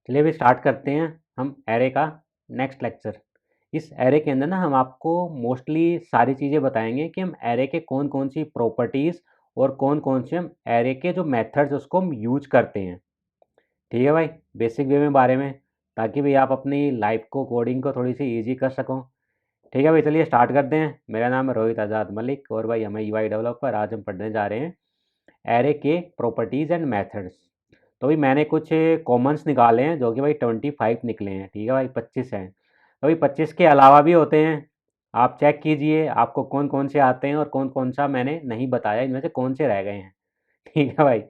चलिए अभी स्टार्ट करते हैं हम एरे का नेक्स्ट लेक्चर। इस एरे के अंदर ना हम आपको मोस्टली सारी चीज़ें बताएंगे कि हम एरे के कौन कौन सी प्रॉपर्टीज़ और कौन कौन से हम एरे के जो मेथड्स उसको हम यूज करते हैं। ठीक है भाई, बेसिक वे में बारे में, ताकि भाई आप अपनी लाइफ को कोडिंग को थोड़ी सी ईजी कर सको। ठीक है भाई, चलिए स्टार्ट करते हैं। मेरा नाम है रोहित आज़ाद मलिक और भाई हमें यूआई डेवलपर। आज हम पढ़ने जा रहे हैं एरे के प्रॉपर्टीज़ एंड मेथड्स। तो भाई मैंने कुछ कॉमन्स निकाले हैं जो कि भाई 25 निकले हैं। ठीक है भाई, 25 हैं। तो भाई 25 के अलावा भी होते हैं, आप चेक कीजिए आपको कौन कौन से आते हैं और कौन कौन सा मैंने नहीं बताया, इनमें से कौन से रह गए हैं। ठीक है भाई,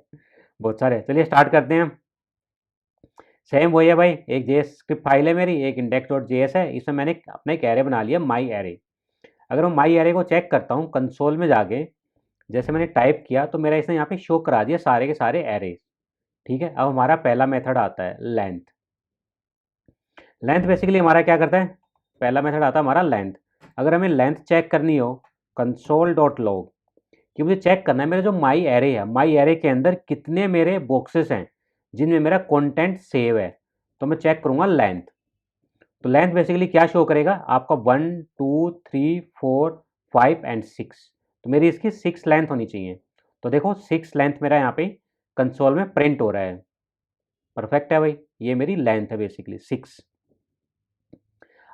बहुत सारे। चलिए स्टार्ट करते हैं। सेम वही है भाई, एक जेएस स्क्रिप्ट फाइल है मेरी, एक इंडेक्स डॉट जेएस है। इसमें मैंने अपना एक एरे बना लिया, माई एरे। अगर मैं माई एरे को चेक करता हूँ कंसोल में जाके, जैसे मैंने टाइप किया तो मेरा इसने यहाँ पे शो करा दिया सारे के सारे एरे। ठीक है, अब हमारा पहला मेथड आता है लेंथ। लेंथ बेसिकली हमारा क्या करता है, पहला मेथड आता है हमारा लेंथ। अगर हमें लेंथ चेक करनी हो, कंसोल डॉट लॉग, कि मुझे चेक करना है मेरा जो माई एरे है, माई एरे के अंदर कितने मेरे बॉक्सेस हैं जिनमें मेरा कंटेंट सेव है, तो मैं चेक करूंगा लेंथ। तो लेंथ बेसिकली क्या शो करेगा आपका, 1 2 3 4 5 एंड 6। तो मेरी इसकी 6 लेंथ होनी चाहिए। तो देखो 6 लेंथ मेरा यहाँ पे कंसोल में प्रिंट हो रहा है। परफेक्ट है भाई, ये मेरी लेंथ है बेसिकली 6।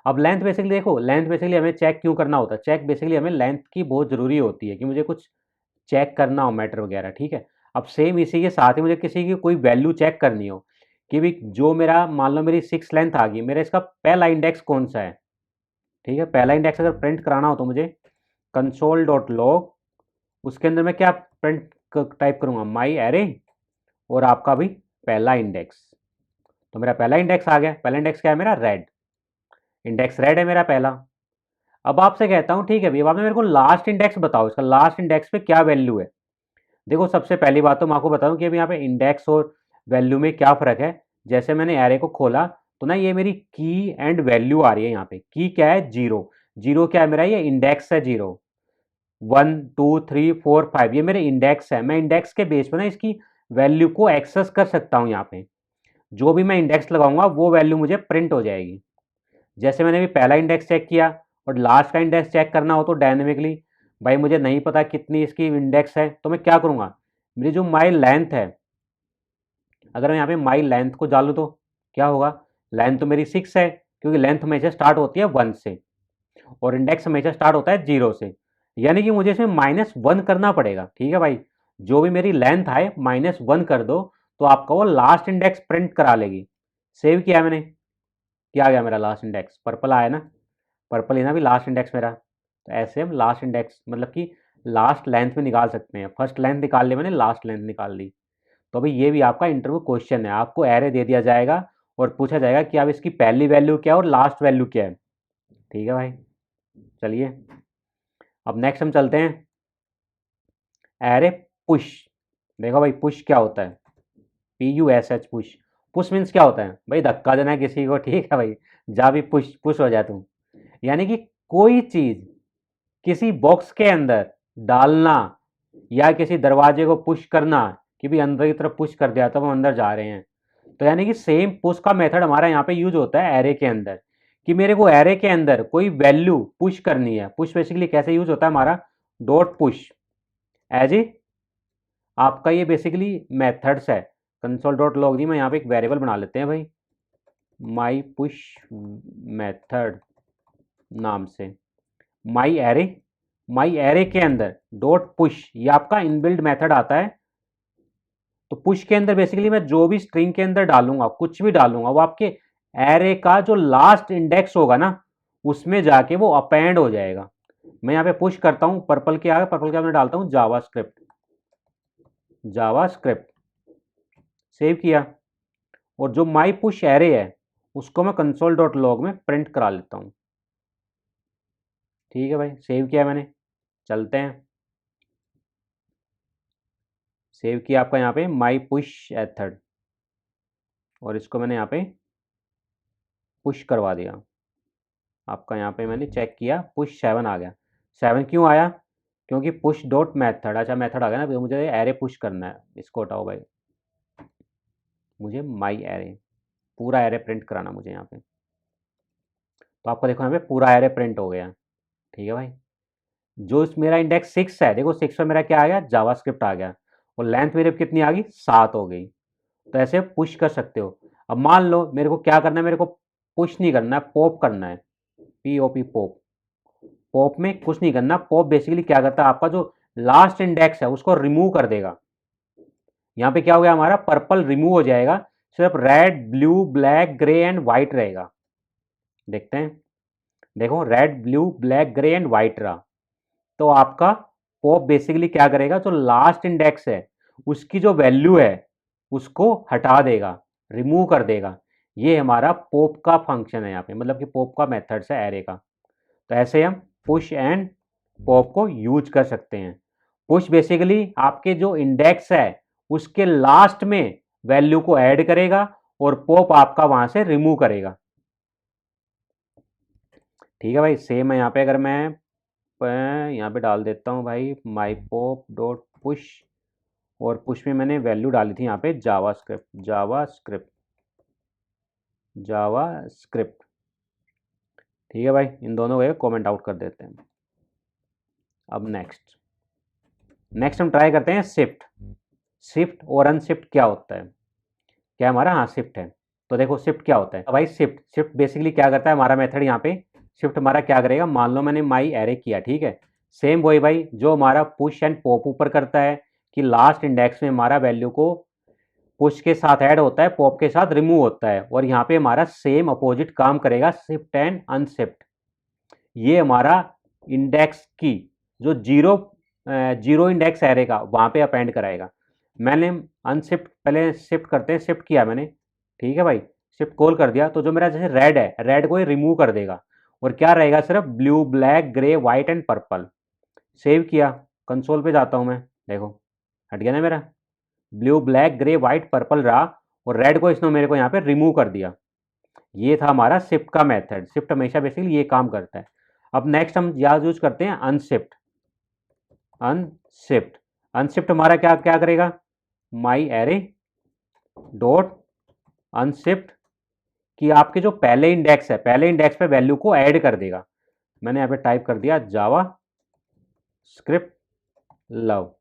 अब लेंथ बेसिकली देखो, लेंथ बेसिकली हमें चेक क्यों करना होता है, चेक बेसिकली हमें लेंथ की बहुत ज़रूरी होती है कि मुझे कुछ चेक करना हो मैटर वगैरह। ठीक है, अब सेम इसी के साथ ही मुझे किसी की कोई वैल्यू चेक करनी हो कि भी जो मेरा मान लो मेरी 6 लेंथ आ गई, मेरा इसका पहला इंडेक्स कौन सा है। ठीक है, पहला इंडेक्स अगर प्रिंट कराना हो तो मुझे कंसोल डॉट लॉग, उसके अंदर मैं क्या प्रिंट टाइप करूँगा, माई एरे और आपका भी पहला इंडेक्स। तो मेरा पहला इंडेक्स आ गया, पहला इंडेक्स क्या है मेरा, रेड। इंडेक्स रेड है मेरा पहला। अब आपसे कहता हूँ ठीक है भैया, आपने मेरे को लास्ट इंडेक्स बताओ, इसका लास्ट इंडेक्स पे क्या वैल्यू है। देखो सबसे पहली बात तो मैं आपको बताऊं कि अभी यहाँ पे इंडेक्स और वैल्यू में क्या फ़र्क है। जैसे मैंने एरे को खोला तो ना ये मेरी की एंड वैल्यू आ रही है। यहाँ पे की क्या है, जीरो। जीरो क्या है मेरा, ये इंडेक्स है जीरो। 1 2 3 4 5 ये मेरे इंडेक्स है। मैं इंडेक्स के बेस पर ना इसकी वैल्यू को एक्सेस कर सकता हूँ। यहाँ पे जो भी मैं इंडेक्स लगाऊंगा वो वैल्यू मुझे प्रिंट हो जाएगी। जैसे मैंने भी पहला इंडेक्स चेक किया और लास्ट का इंडेक्स चेक करना हो तो डायनेमिकली, भाई मुझे नहीं पता कितनी इसकी इंडेक्स है, तो मैं क्या करूँगा, मेरी जो माई लेंथ है, अगर मैं यहाँ पे माई लेंथ को डालूँ तो क्या होगा, लेंथ तो मेरी 6 है, क्योंकि लेंथ हमेशा स्टार्ट होती है 1 से और इंडेक्स हमेशा स्टार्ट होता है 0 से। यानी कि मुझे इसमें -1 करना पड़ेगा। ठीक है भाई, जो भी मेरी लेंथ आए -1 कर दो तो आपका वो लास्ट इंडेक्स प्रिंट करा लेगी। सेव किया मैंने, क्या आ गया मेरा लास्ट इंडेक्स, पर्पल आया ना, पर्पल ही ना भी लास्ट इंडेक्स मेरा। तो ऐसे हम लास्ट इंडेक्स मतलब कि लास्ट लेंथ में निकाल सकते हैं। फर्स्ट लेंथ निकाल ली मैंने, लास्ट लेंथ निकाल ली। तो भाई ये भी आपका इंटरव्यू क्वेश्चन है, आपको एरे दे दिया जाएगा और पूछा जाएगा कि अब इसकी पहली वैल्यू क्या है और लास्ट वैल्यू क्या है। ठीक है भाई, चलिए अब नेक्स्ट हम चलते हैं एरे पुश। देखो भाई पुश क्या होता है, PUSH पुश। पुश मीन्स क्या होता है भाई, धक्का देना है किसी को। ठीक है भाई, जा भी पुश पुश हो जा तू। यानी कि कोई चीज किसी बॉक्स के अंदर डालना या किसी दरवाजे को पुश करना कि भी अंदर की तरफ पुश कर दिया तो हम अंदर जा रहे हैं। तो यानी कि सेम पुश का मेथड हमारा यहाँ पे यूज होता है एरे के अंदर, कि मेरे को एरे के अंदर कोई वैल्यू पुश करनी है। पुश बेसिकली कैसे यूज होता है हमारा, डॉट पुश एज ए, आपका ये बेसिकली मेथड्स है। कंसोल डॉट लॉग दी, मैं यहाँ पे एक वेरिएबल बना लेते हैं भाई, माई पुश मेथड नाम से। माई एरे, माई एरे के अंदर डॉट पुश, ये आपका इनबिल्ड मेथड आता है। तो पुश के अंदर बेसिकली मैं जो भी स्ट्रिंग के अंदर डालूंगा, कुछ भी डालूंगा, वो आपके एरे का जो लास्ट इंडेक्स होगा ना उसमें जाके वो अपेंड हो जाएगा। मैं यहाँ पे पुश करता हूँ, पर्पल के आगे, पर्पल के आगे मैं डालता हूँ जावास्क्रिप्ट, जावास्क्रिप्ट सेव किया। और जो माई पुश एरे है उसको मैं कंसोल डॉट लॉग में प्रिंट करा लेता हूँ। ठीक है भाई, सेव किया मैंने, चलते हैं। सेव किया आपका यहाँ पे माई पुश मेथड और इसको मैंने यहाँ पे पुश करवा दिया। आपका यहाँ पे मैंने चेक किया, पुश 7 आ गया। 7 क्यों आया, क्योंकि पुश डॉट मेथड, अच्छा मेथड आ गया ना, मुझे एरे पुश करना है। इसको हटाओ भाई, मुझे माई एरे, पूरा एरे प्रिंट कराना मुझे यहाँ पे। तो आपको देखो यहाँ पे पूरा एरे प्रिंट हो गया। ठीक है भाई, जो इस मेरा इंडेक्स 6 है, देखो 6 में मेरा क्या आ गया, जावास्क्रिप्ट आ गया, और लेंथ मेरी कितनी आ गई, 7 हो गई। तो ऐसे पुश कर सकते हो। अब मान लो मेरे को क्या करना है, मेरे को पुश नहीं करना है, पॉप करना है, पीओपी पॉप। पॉप में कुछ नहीं करना, पॉप बेसिकली क्या करता है, आपका जो लास्ट इंडेक्स है उसको रिमूव कर देगा। यहाँ पे क्या हो गया, हमारा पर्पल रिमूव हो जाएगा, सिर्फ red blue black grey and white रहेगा। देखते हैं, देखो red blue black grey and white रहा। तो आपका पॉप बेसिकली क्या करेगा, जो लास्ट इंडेक्स है उसकी जो वैल्यू है उसको हटा देगा, रिमूव कर देगा। ये हमारा पॉप का फंक्शन है यहाँ पे, मतलब कि पॉप का मेथड्स है एरे का। तो ऐसे हम पुश एंड पॉप को यूज कर सकते हैं। पुश बेसिकली आपके जो इंडेक्स है उसके लास्ट में वैल्यू को ऐड करेगा, और पॉप आपका वहां से रिमूव करेगा। ठीक है भाई, सेम है यहाँ पे, अगर मैं यहाँ पे डाल देता हूँ भाई माई पॉप डॉट पुश, और पुश में मैंने वैल्यू डाली थी यहाँ पे जावास्क्रिप्ट, जावास्क्रिप्ट, जावास्क्रिप्ट। ठीक है भाई, इन दोनों को कमेंट आउट कर देते हैं। अब नेक्स्ट नेक्स्ट हम ट्राई करते हैं शिफ्ट। शिफ्ट और अनशिफ्ट क्या होता है, क्या हमारा, हाँ शिफ्ट है। तो देखो शिफ्ट क्या होता है, तो भाई शिफ्ट शिफ्ट बेसिकली क्या करता है, हमारा मेथड यहाँ पे शिफ्ट हमारा क्या करेगा, मान लो मैंने माई एरे किया, ठीक है, सेम वही भाई जो हमारा पुश एंड पॉप ऊपर करता है कि लास्ट इंडेक्स में हमारा वैल्यू को पुश के साथ ऐड होता है, पॉप के साथ रिमूव होता है, और यहाँ पे हमारा सेम अपोजिट काम करेगा शिफ्ट एंड अनशिफ्ट। ये हमारा इंडेक्स की जो जीरो इंडेक्स एरे का वहाँ पे अपेंड कराएगा। मैंने अनशिफ्ट पहले शिफ्ट करते हैं, शिफ्ट किया मैंने, ठीक है भाई, शिफ्ट कॉल कर दिया, तो जो मेरा जैसे रेड है, रेड को ये रिमूव कर देगा, और क्या रहेगा, सिर्फ blue black grey white and purple. Save किया, कंसोल पे जाता हूँ मैं, देखो हट गया ना मेरा, blue black grey white purple रहा, और रेड को इसने मेरे को यहाँ पे रिमूव कर दिया। ये था हमारा शिफ्ट का मेथड। शिफ्ट हमेशा बेसिकली ये काम करता है। अब नेक्स्ट हम यहाँ यूज करते हैं अनशिफ्ट। अनशिफ्ट अनशिफ्ट हमारा क्या क्या करेगा, माई एरे डॉट अनशिफ्ट, कि आपके जो पहले इंडेक्स है, पहले इंडेक्स पे वैल्यू को ऐड कर देगा। मैंने यहाँ पे टाइप कर दिया जावा स्क्रिप्ट लव।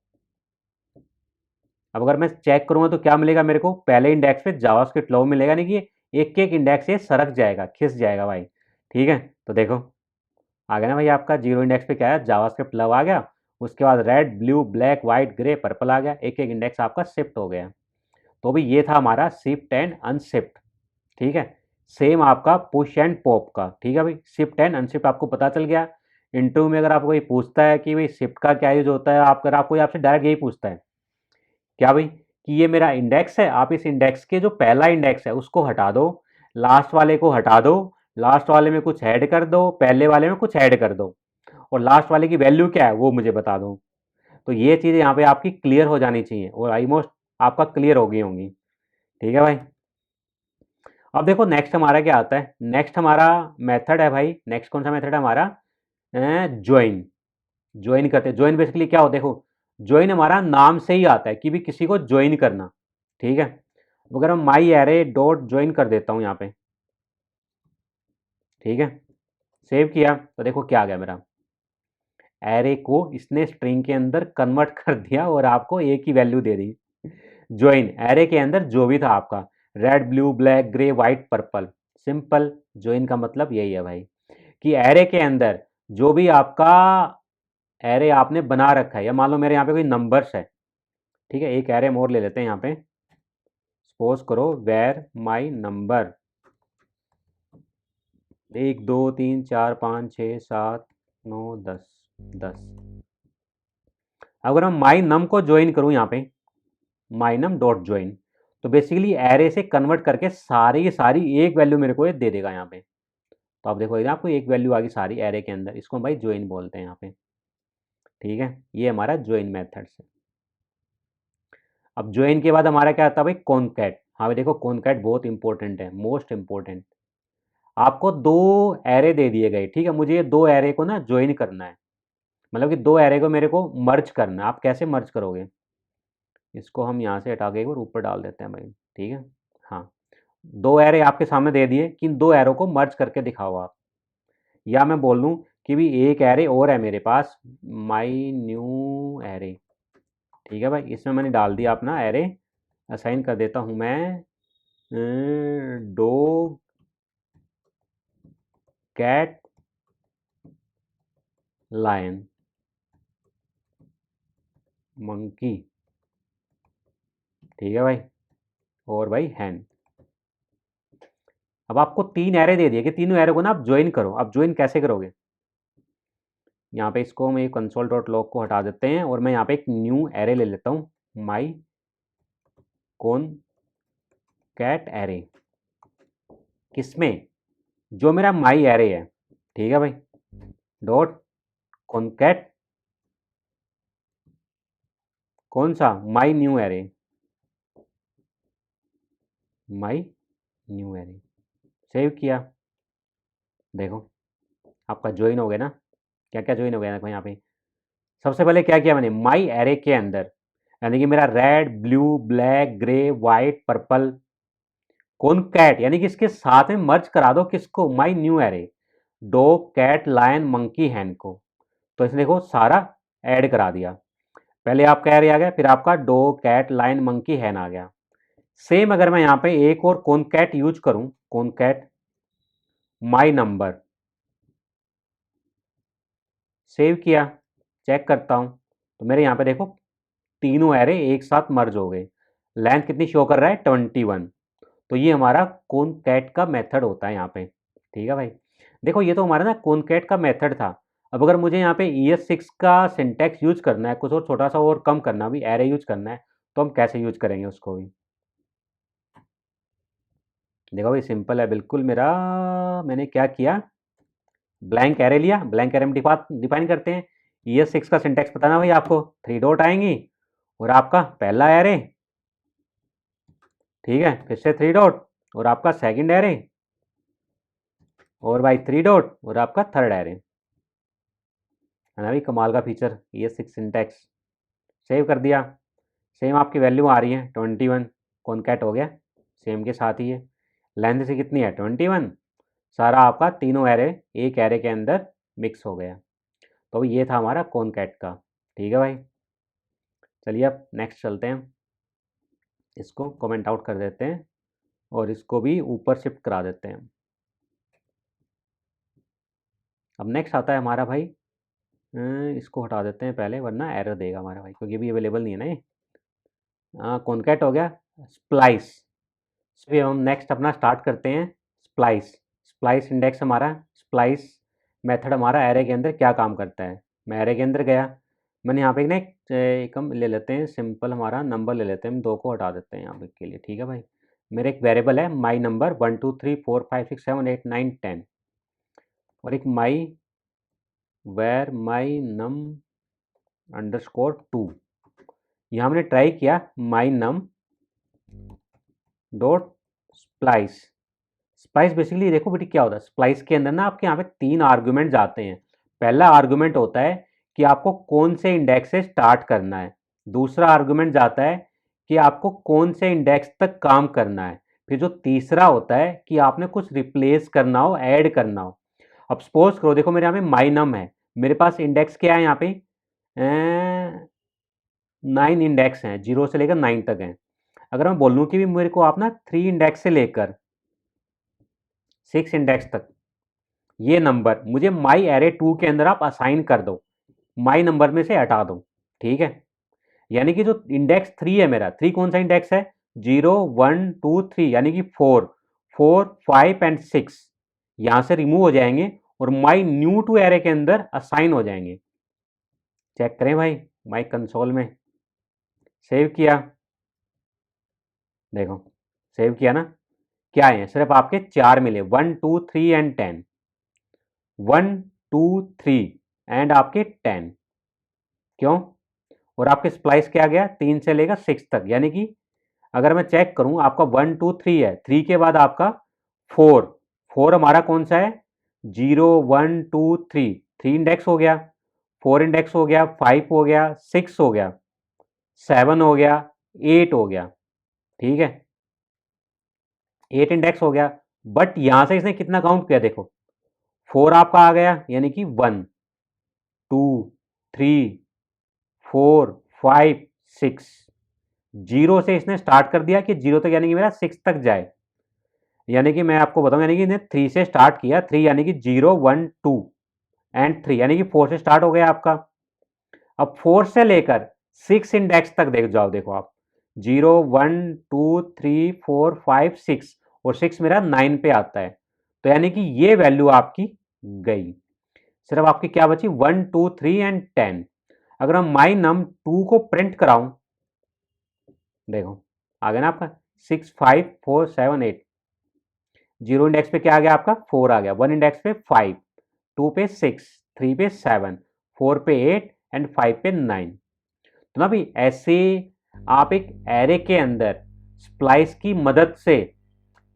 अब अगर मैं चेक करूंगा तो क्या मिलेगा मेरे को, पहले इंडेक्स पे जावास्क्रिप्ट लव मिलेगा, नहीं कि एक एक इंडेक्स ये सरक जाएगा, खिस जाएगा भाई। ठीक है, तो देखो आ गया ना भाई, आपका जीरो इंडेक्स पे क्या है, जावास्क्रिप्ट लव आ गया, उसके बाद red blue black white grey purple आ गया, एक एक इंडेक्स आपका शिफ्ट हो गया। तो भी ये था हमारा शिफ्ट एंड अनशिफ्ट। ठीक है, सेम आपका पुश एंड पॉप का। ठीक है भाई, शिफ्ट एंड अनशिफ्ट आपको पता चल गया। इंटरव्यू में अगर आपको ये पूछता है कि भाई शिफ्ट का क्या यूज होता है, आप अगर आपको आपसे डायरेक्ट यही पूछता है क्या भाई, कि ये मेरा इंडेक्स है, आप इस इंडेक्स के जो पहला इंडेक्स है उसको हटा दो, लास्ट वाले को हटा दो, लास्ट वाले में कुछ ऐड कर दो, पहले वाले में कुछ ऐड कर दो, और लास्ट वाले की वैल्यू क्या है वो मुझे बता दो। तो ये चीज़ें यहाँ पे आपकी क्लियर हो जानी चाहिए, और ऑलमोस्ट आपका क्लियर हो गई होंगी। ठीक है भाई, अब देखो नेक्स्ट हमारा क्या आता है, नेक्स्ट हमारा मेथड है भाई, नेक्स्ट कौन सा मेथड है हमारा, ज्वाइन। ज्वाइन करते हैं, ज्वाइन बेसिकली क्या होता है, देखो ज्वाइन हमारा नाम से ही आता है कि भी किसी को ज्वाइन करना। ठीक है, अगर हम माई एरे डॉट ज्वाइन कर देता हूँ यहाँ पे, ठीक है, सेव किया, तो देखो क्या आ गया मेरा, एरे को इसने स्ट्रिंग के अंदर कन्वर्ट कर दिया और आपको एक ही वैल्यू दे दी। ज्वाइन एरे के अंदर जो भी था आपका, red blue black grey white purple, simple join का मतलब यही है भाई, कि एरे के अंदर जो भी आपका एरे आपने बना रखा है, या मान लो मेरे यहाँ पे कोई नंबर्स है, ठीक है, एक एरे मोर ले लेते हैं यहाँ पे, सपोज करो वेर माई नंबर 1 2 3 4 5 6 7 9 10 10। अगर हम माई नम को ज्वाइन करूँ यहाँ पे, माई नम डॉट ज्वाइन, तो बेसिकली एरे से कन्वर्ट करके सारी की सारी एक वैल्यू मेरे को ये दे देगा यहाँ पे। तो आप देखो आपको एक वैल्यू आ गई सारी एरे के अंदर, इसको हम भाई ज्वाइन बोलते हैं यहाँ पे। ठीक है, ये हमारा ज्वाइन मेथड है। अब ज्वाइन के बाद हमारा क्या आता है भाई, कॉनकैट। हाँ भाई देखो, कॉनकैट बहुत इंपॉर्टेंट है, मोस्ट इंपॉर्टेंट। आपको दो एरे दे दिए गए, ठीक है, मुझे ये दो एरे को ना ज्वाइन करना है, मतलब कि दो एरे को मेरे को मर्ज करना है। आप कैसे मर्ज करोगे, इसको हम यहाँ से हटा के एक बार ऊपर डाल देते हैं भाई। ठीक है, हाँ, दो एरे आपके सामने दे दिए कि इन दो एरो को मर्ज करके दिखाओ आप, या मैं बोल दूं कि भी एक एरे और है मेरे पास, माई न्यू एरे। ठीक है भाई, इसमें मैंने डाल दिया अपना एरे, असाइन कर देता हूं मैं डॉग कैट लायन मंकी। ठीक है भाई, और भाई हैन। अब आपको तीन एरे दे दिए कि तीनों एरे को ना आप ज्वाइन करो। अब ज्वाइन कैसे करोगे, यहाँ पे इसको मैं कंसोल डॉट लॉग को हटा देते हैं और मैं यहाँ पे एक न्यू एरे ले लेता हूँ, माई कौन कैट एरे। किसमें, जो मेरा माई एरे है। ठीक है भाई, डॉट कॉनकैट कौन सा, माई न्यू एरे, माई न्यू एरे। सेव किया, देखो आपका ज्वाइन हो गया ना। क्या क्या ज्वाइन हो गया देखो यहाँ पे। सबसे पहले क्या किया मैंने, माई एरे के अंदर, यानी कि मेरा red blue black grey white purple concat, यानी कि इसके साथ में मर्ज करा दो किसको, my new array, dog cat lion monkey hen को। तो इसने देखो सारा ऐड करा दिया। पहले आपका एरे आ गया, फिर आपका डॉग कैट लायन मंकी हैन आ गया। सेम अगर मैं यहाँ पे एक और कौन कैट यूज करूं, कौन कैट माई नंबर, सेव किया, चेक करता हूं तो मेरे यहाँ पे देखो तीनों एरे एक साथ मर्ज हो गए। लेंथ कितनी शो कर रहा है, 21। तो ये हमारा कौन कैट का मेथड होता है यहाँ पे। ठीक है भाई, देखो ये तो हमारा ना कौन कैट का मेथड था। अब अगर मुझे यहाँ पे ES6 का सिंटैक्स यूज करना है, कुछ और छोटा सा और कम करना भी, एरे यूज करना है, तो हम कैसे यूज करेंगे उसको भी। देखो भाई सिंपल है बिल्कुल मेरा। मैंने क्या किया, ब्लैंक एरे लिया, ब्लैंक एरे में डिफाइन करते हैं। ES6 का सिंटैक्स पता ना भाई आपको, थ्री डॉट आएंगी और आपका पहला एरे, ठीक है, फिर से थ्री डॉट और आपका सेकंड एरे, और भाई थ्री डॉट और आपका थर्ड एरे। है ना भाई कमाल का फीचर ES6 सिंटैक्स। सेव कर दिया, सेम आपकी वैल्यू आ रही है 21, कॉनकैट हो गया, सेम के साथ ही है। लेंथ से कितनी है 21, सारा आपका तीनों एरे एक एरे के अंदर मिक्स हो गया। तो ये था हमारा कॉनकैट का। ठीक है भाई, चलिए अब नेक्स्ट चलते हैं। इसको कमेंट आउट कर देते हैं और इसको भी ऊपर शिफ्ट करा देते हैं। अब नेक्स्ट आता है हमारा भाई, इसको हटा देते हैं पहले वरना एरर देगा हमारा भाई, क्योंकि अभी अवेलेबल नहीं है ना ये। कॉनकैट हो गया, स्प्लाइस। फिर हम नेक्स्ट अपना स्टार्ट करते हैं स्प्लाइस। स्प्लाइस इंडेक्स हमारा, स्प्लाइस मेथड हमारा एरे के अंदर क्या काम करता है। मैं एरे के अंदर गया, मैंने यहाँ पे ना एक हम ले लेते हैं सिंपल हमारा नंबर ले लेते हैं, हम दो को हटा देते हैं यहाँ पे के लिए। ठीक है भाई, मेरे एक वेरिएबल है माई नंबर 1 2 3 4 5 6 7 8 9 10, और एक माई वेर माई नम अंडरस्कोर 2। यहाँ हमने ट्राई किया my num dot splice. Splice basically देखो बेटी क्या होता है, स्प्लाइस के अंदर ना आपके यहाँ पे तीन आर्गुमेंट आते हैं। पहला आर्गुमेंट होता है कि आपको कौन से इंडेक्स से स्टार्ट करना है, दूसरा आर्गुमेंट जाता है कि आपको कौन से इंडेक्स तक काम करना है, फिर जो तीसरा होता है कि आपने कुछ रिप्लेस करना हो, ऐड करना हो। अब सपोज करो देखो मेरे यहाँ पे माई नम है, मेरे पास इंडेक्स क्या है यहाँ पे, 9 इंडेक्स हैं, 0 से लेकर 9 तक हैं। अगर मैं बोलूँ कि भी मेरे को आप ना 3 इंडेक्स से लेकर 6 इंडेक्स तक ये नंबर मुझे माई एरे 2 के अंदर आप असाइन कर दो, माई नंबर में से हटा दो। ठीक है, यानी कि जो इंडेक्स 3 है मेरा, 3 कौन सा इंडेक्स है, 0 1 2 3, यानी कि 4 4 5 एंड 6 यहां से रिमूव हो जाएंगे और माई न्यू टू एरे के अंदर असाइन हो जाएंगे। चेक करें भाई, माई कंसोल में सेव किया, देखो सेव किया ना, क्या है सिर्फ आपके 4 मिले, 1 2 3 एंड 10, 1 2 3 एंड आपके 10। क्यों, और आपके स्प्लाइस क्या गया 3 से लेकर 6 तक, यानी कि अगर मैं चेक करूं आपका 1 2 3 है, 3 के बाद आपका 4, 4 हमारा कौन सा है, 0 1 2 3, 3 इंडेक्स हो गया, 4 इंडेक्स हो गया, 5 हो गया, 6 हो गया, 7 हो गया, 8 हो गया। ठीक है, 8 इंडेक्स हो गया, बट यहां से इसने कितना काउंट किया देखो, 4 आपका आ गया, यानी कि 1 2 3 4 5 6, जीरो से इसने स्टार्ट कर दिया कि जीरो तक, यानी कि मेरा 6 तक जाए। यानी कि मैं आपको बताऊं, यानी कि इसने 3 से स्टार्ट किया, 3 यानी कि 0 1 2 एंड 3, यानी कि 4 से स्टार्ट हो गया आपका। अब 4 से लेकर 6 इंडेक्स तक देख जाओ, देखो आप 0 1 2 3 4 5 6, और 6 मेरा 9 पे आता है, तो यानी कि ये वैल्यू आपकी गई। सिर्फ आपकी क्या बची, 1 2 3 एंड 10। अगर हम माई नम 2 को प्रिंट कराऊं, देखो आ गया ना आपका 6 5 4 7 8, 0 इंडेक्स पे क्या आ गया आपका 4 आ गया, 1 इंडेक्स पे 5, 2 पे 6, 3 पे 7, 4 पे 8 एंड 5 पे 9। तो ना भाई ऐसे आप एक एरे के अंदर स्प्लाइस की मदद से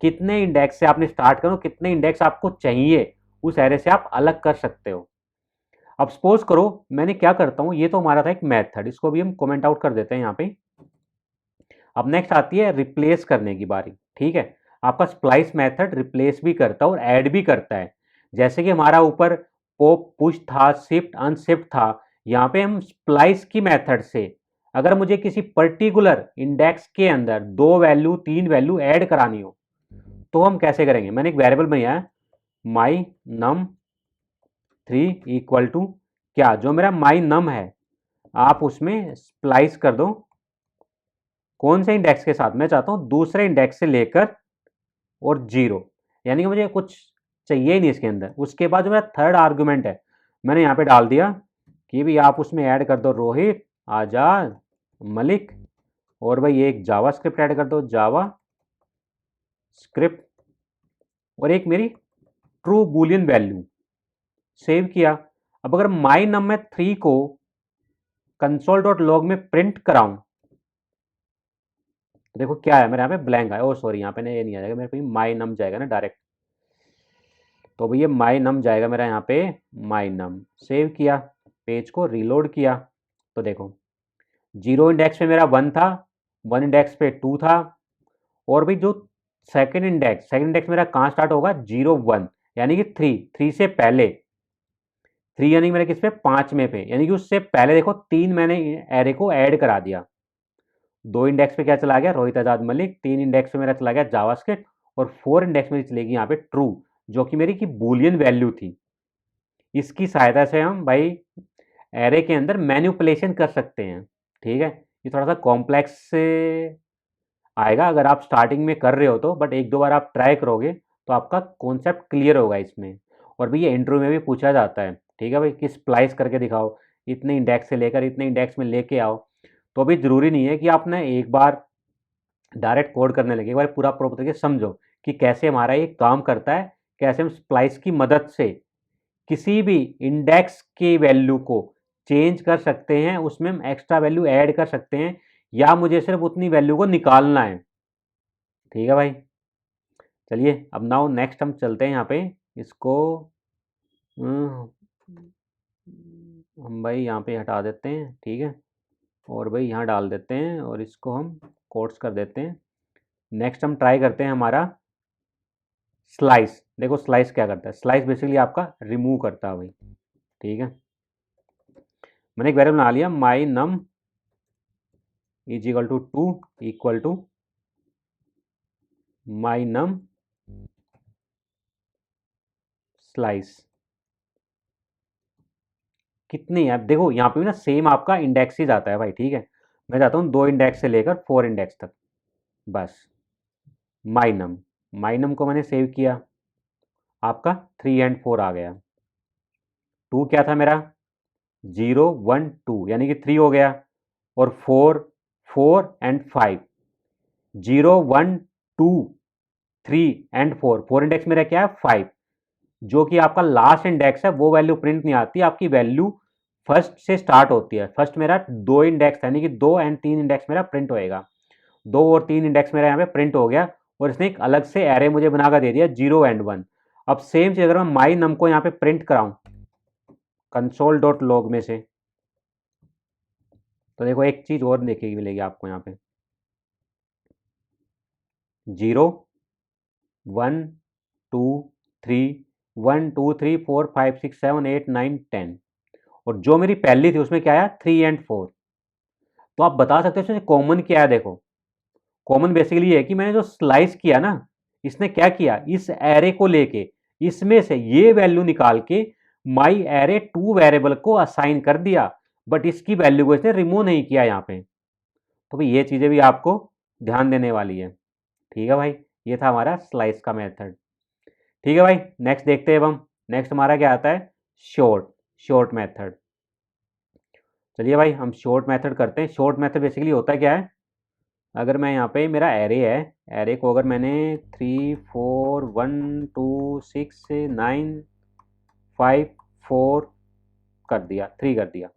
कितने इंडेक्स से आपने स्टार्ट करो, कितने इंडेक्स आपको चाहिए उस एरे से आप अलग कर सकते हो। अब सपोज करो मैंने क्या करता हूं, ये तो हमारा था एक मेथड, इसको भी हम कमेंट आउट कर देते हैं यहाँ पे। अब नेक्स्ट आती है रिप्लेस करने की बारी। ठीक है, आपका स्प्लाइस मेथड रिप्लेस भी करता है और ऐड भी करता है। जैसे कि हमारा ऊपर पॉप पुश था, शिफ्ट अनशिफ्ट था, यहाँ पे हम स्प्लाइस की मेथड से अगर मुझे किसी पर्टिकुलर इंडेक्स के अंदर 2 वैल्यू 3 वैल्यू ऐड करानी हो, तो हम कैसे करेंगे। मैंने एक वेरिएबल बनाया है माई नम 3 इक्वल टू क्या, जो मेरा माई नम है आप उसमें स्प्लाइस कर दो, कौन से इंडेक्स के साथ, मैं चाहता हूं दूसरे इंडेक्स से लेकर और 0, यानी कि मुझे कुछ चाहिए ही नहीं इसके अंदर। उसके बाद जो मेरा थर्ड आर्गुमेंट है मैंने यहाँ पे डाल दिया कि भी आप उसमें ऐड कर दो रोहित, आजाद, मलिक, और भाई एक जावा स्क्रिप्ट ऐड कर दो, जावा स्क्रिप्ट, और एक मेरी ट्रू बुलियन वैल्यू। सेव किया। अब अगर माई नम में 3 को कंसोल डॉट लॉग में प्रिंट कराऊं, तो देखो क्या है मेरे यहाँ पे ब्लैंक है, ओ सॉरी यहाँ पे ये नहीं आ जाएगा मेरे पे, माई नम जाएगा ना डायरेक्ट, तो भैया माई नम जाएगा मेरा यहाँ पे, माई नम। सेव किया, पेज को रीलोड किया, तो देखो 0 इंडेक्स पे मेरा 1 था, 1 इंडेक्स पे 2 था, और भाई जो सेकंड इंडेक्स मेरा कहाँ स्टार्ट होगा, 0 1, यानी कि 3 से पहले, 3 यानी कि मेरा किस पे 5 में पे, यानी कि उससे पहले देखो 3 मैंने एरे को ऐड करा दिया। 2 इंडेक्स पे क्या चला गया, रोहित आजाद मलिक, 3 इंडेक्स पे मेरा चला गया जावास्क्रिप्ट, और 4 इंडेक्स में चलेगी यहाँ पे ट्रू, जो कि मेरी की बूलियन वैल्यू थी। इसकी सहायता से हम भाई एरे के अंदर मैनिपुलेशन कर सकते हैं। ठीक है, ये थोड़ा सा कॉम्प्लेक्स से आएगा अगर आप स्टार्टिंग में कर रहे हो तो, बट एक दो बार आप ट्राई करोगे तो आपका कॉन्सेप्ट क्लियर होगा इसमें। और भी ये इंटरव्यू में भी पूछा जाता है, ठीक है भाई, कि स्प्लाइस करके दिखाओ, इतने इंडेक्स से लेकर इतने इंडेक्स में लेके आओ। तो अभी ज़रूरी नहीं है कि आपने एक बार डायरेक्ट कोड करने लगे, एक बार पूरा प्रॉपर तरीके से समझो कि कैसे हमारा ये काम करता है, कैसे हम स्प्लाइस की मदद से किसी भी इंडेक्स की वैल्यू को चेंज कर सकते हैं, उसमें हम एक्स्ट्रा वैल्यू ऐड कर सकते हैं, या मुझे सिर्फ उतनी वैल्यू को निकालना है। ठीक है भाई, चलिए अब नाउ नेक्स्ट हम चलते हैं यहाँ पे, इसको हम भाई यहाँ पे हटा देते हैं, ठीक है, और भाई यहाँ डाल देते हैं, और इसको हम कोट्स कर देते हैं। नेक्स्ट हम ट्राई करते हैं हमारा स्लाइस। देखो स्लाइस क्या करता है, स्लाइस बेसिकली आपका रिमूव करता है भाई। ठीक है, मैंने एक वेरिएबल बना लिया my num is equal to 2 equal to my num slice. कितनी है देखो, यहाँ पे भी ना सेम आपका इंडेक्स ही जाता है भाई। ठीक है, मैं चाहता हूँ 2 इंडेक्स से लेकर 4 इंडेक्स तक, बस माइनम को मैंने सेव किया, आपका 3 एंड 4 आ गया। 2 क्या था मेरा, 0 1 2, यानी कि 3 हो गया, और 4 4 एंड 5, 0 1 2 3 एंड 4, 4 इंडेक्स मेरा क्या है 5, जो कि आपका लास्ट इंडेक्स है, वो वैल्यू प्रिंट नहीं आती, आपकी वैल्यू फर्स्ट से स्टार्ट होती है। फर्स्ट मेरा 2 इंडेक्स, यानी कि 2 एंड 3 इंडेक्स मेरा प्रिंट होएगा, 2 और 3 इंडेक्स मेरा यहाँ पे प्रिंट हो गया, और इसने एक अलग से एरे मुझे बनाकर दे दिया 0 एंड 1। अब सेम चीज अगर मैं माई नम को यहाँ पे प्रिंट कराऊं कंसोल डॉट लॉग में से, तो देखो एक चीज और देखने की मिलेगी आपको यहाँ पे, 0 1 2 3 1 2 3 4 5 6 7 8 9 10 और जो मेरी पहली थी उसमें क्या आया 3 एंड 4। तो आप बता सकते हो इसमें कॉमन क्या है। देखो कॉमन बेसिकली ये है कि मैंने जो स्लाइस किया ना, इसने क्या किया, इस एरे को लेके इसमें से ये वैल्यू निकाल के माई एरे टू वेरिएबल को असाइन कर दिया, बट इसकी वैल्यू को इसने रिमूव नहीं किया यहाँ पे। तो भाई ये चीज़ें भी आपको ध्यान देने वाली है। ठीक है भाई, ये था हमारा स्लाइस का मेथड। ठीक है भाई, नेक्स्ट देखते हैं। अब हम नेक्स्ट हमारा क्या आता है, शॉर्ट शॉर्ट मेथड। चलिए भाई हम शॉर्ट मेथड करते हैं। शॉर्ट मेथड बेसिकली होता क्या है, अगर मैं यहाँ पे मेरा एरे है, एरे को अगर मैंने 3 4 1 2 6 9 5 4 कर दिया, 3 कर दिया।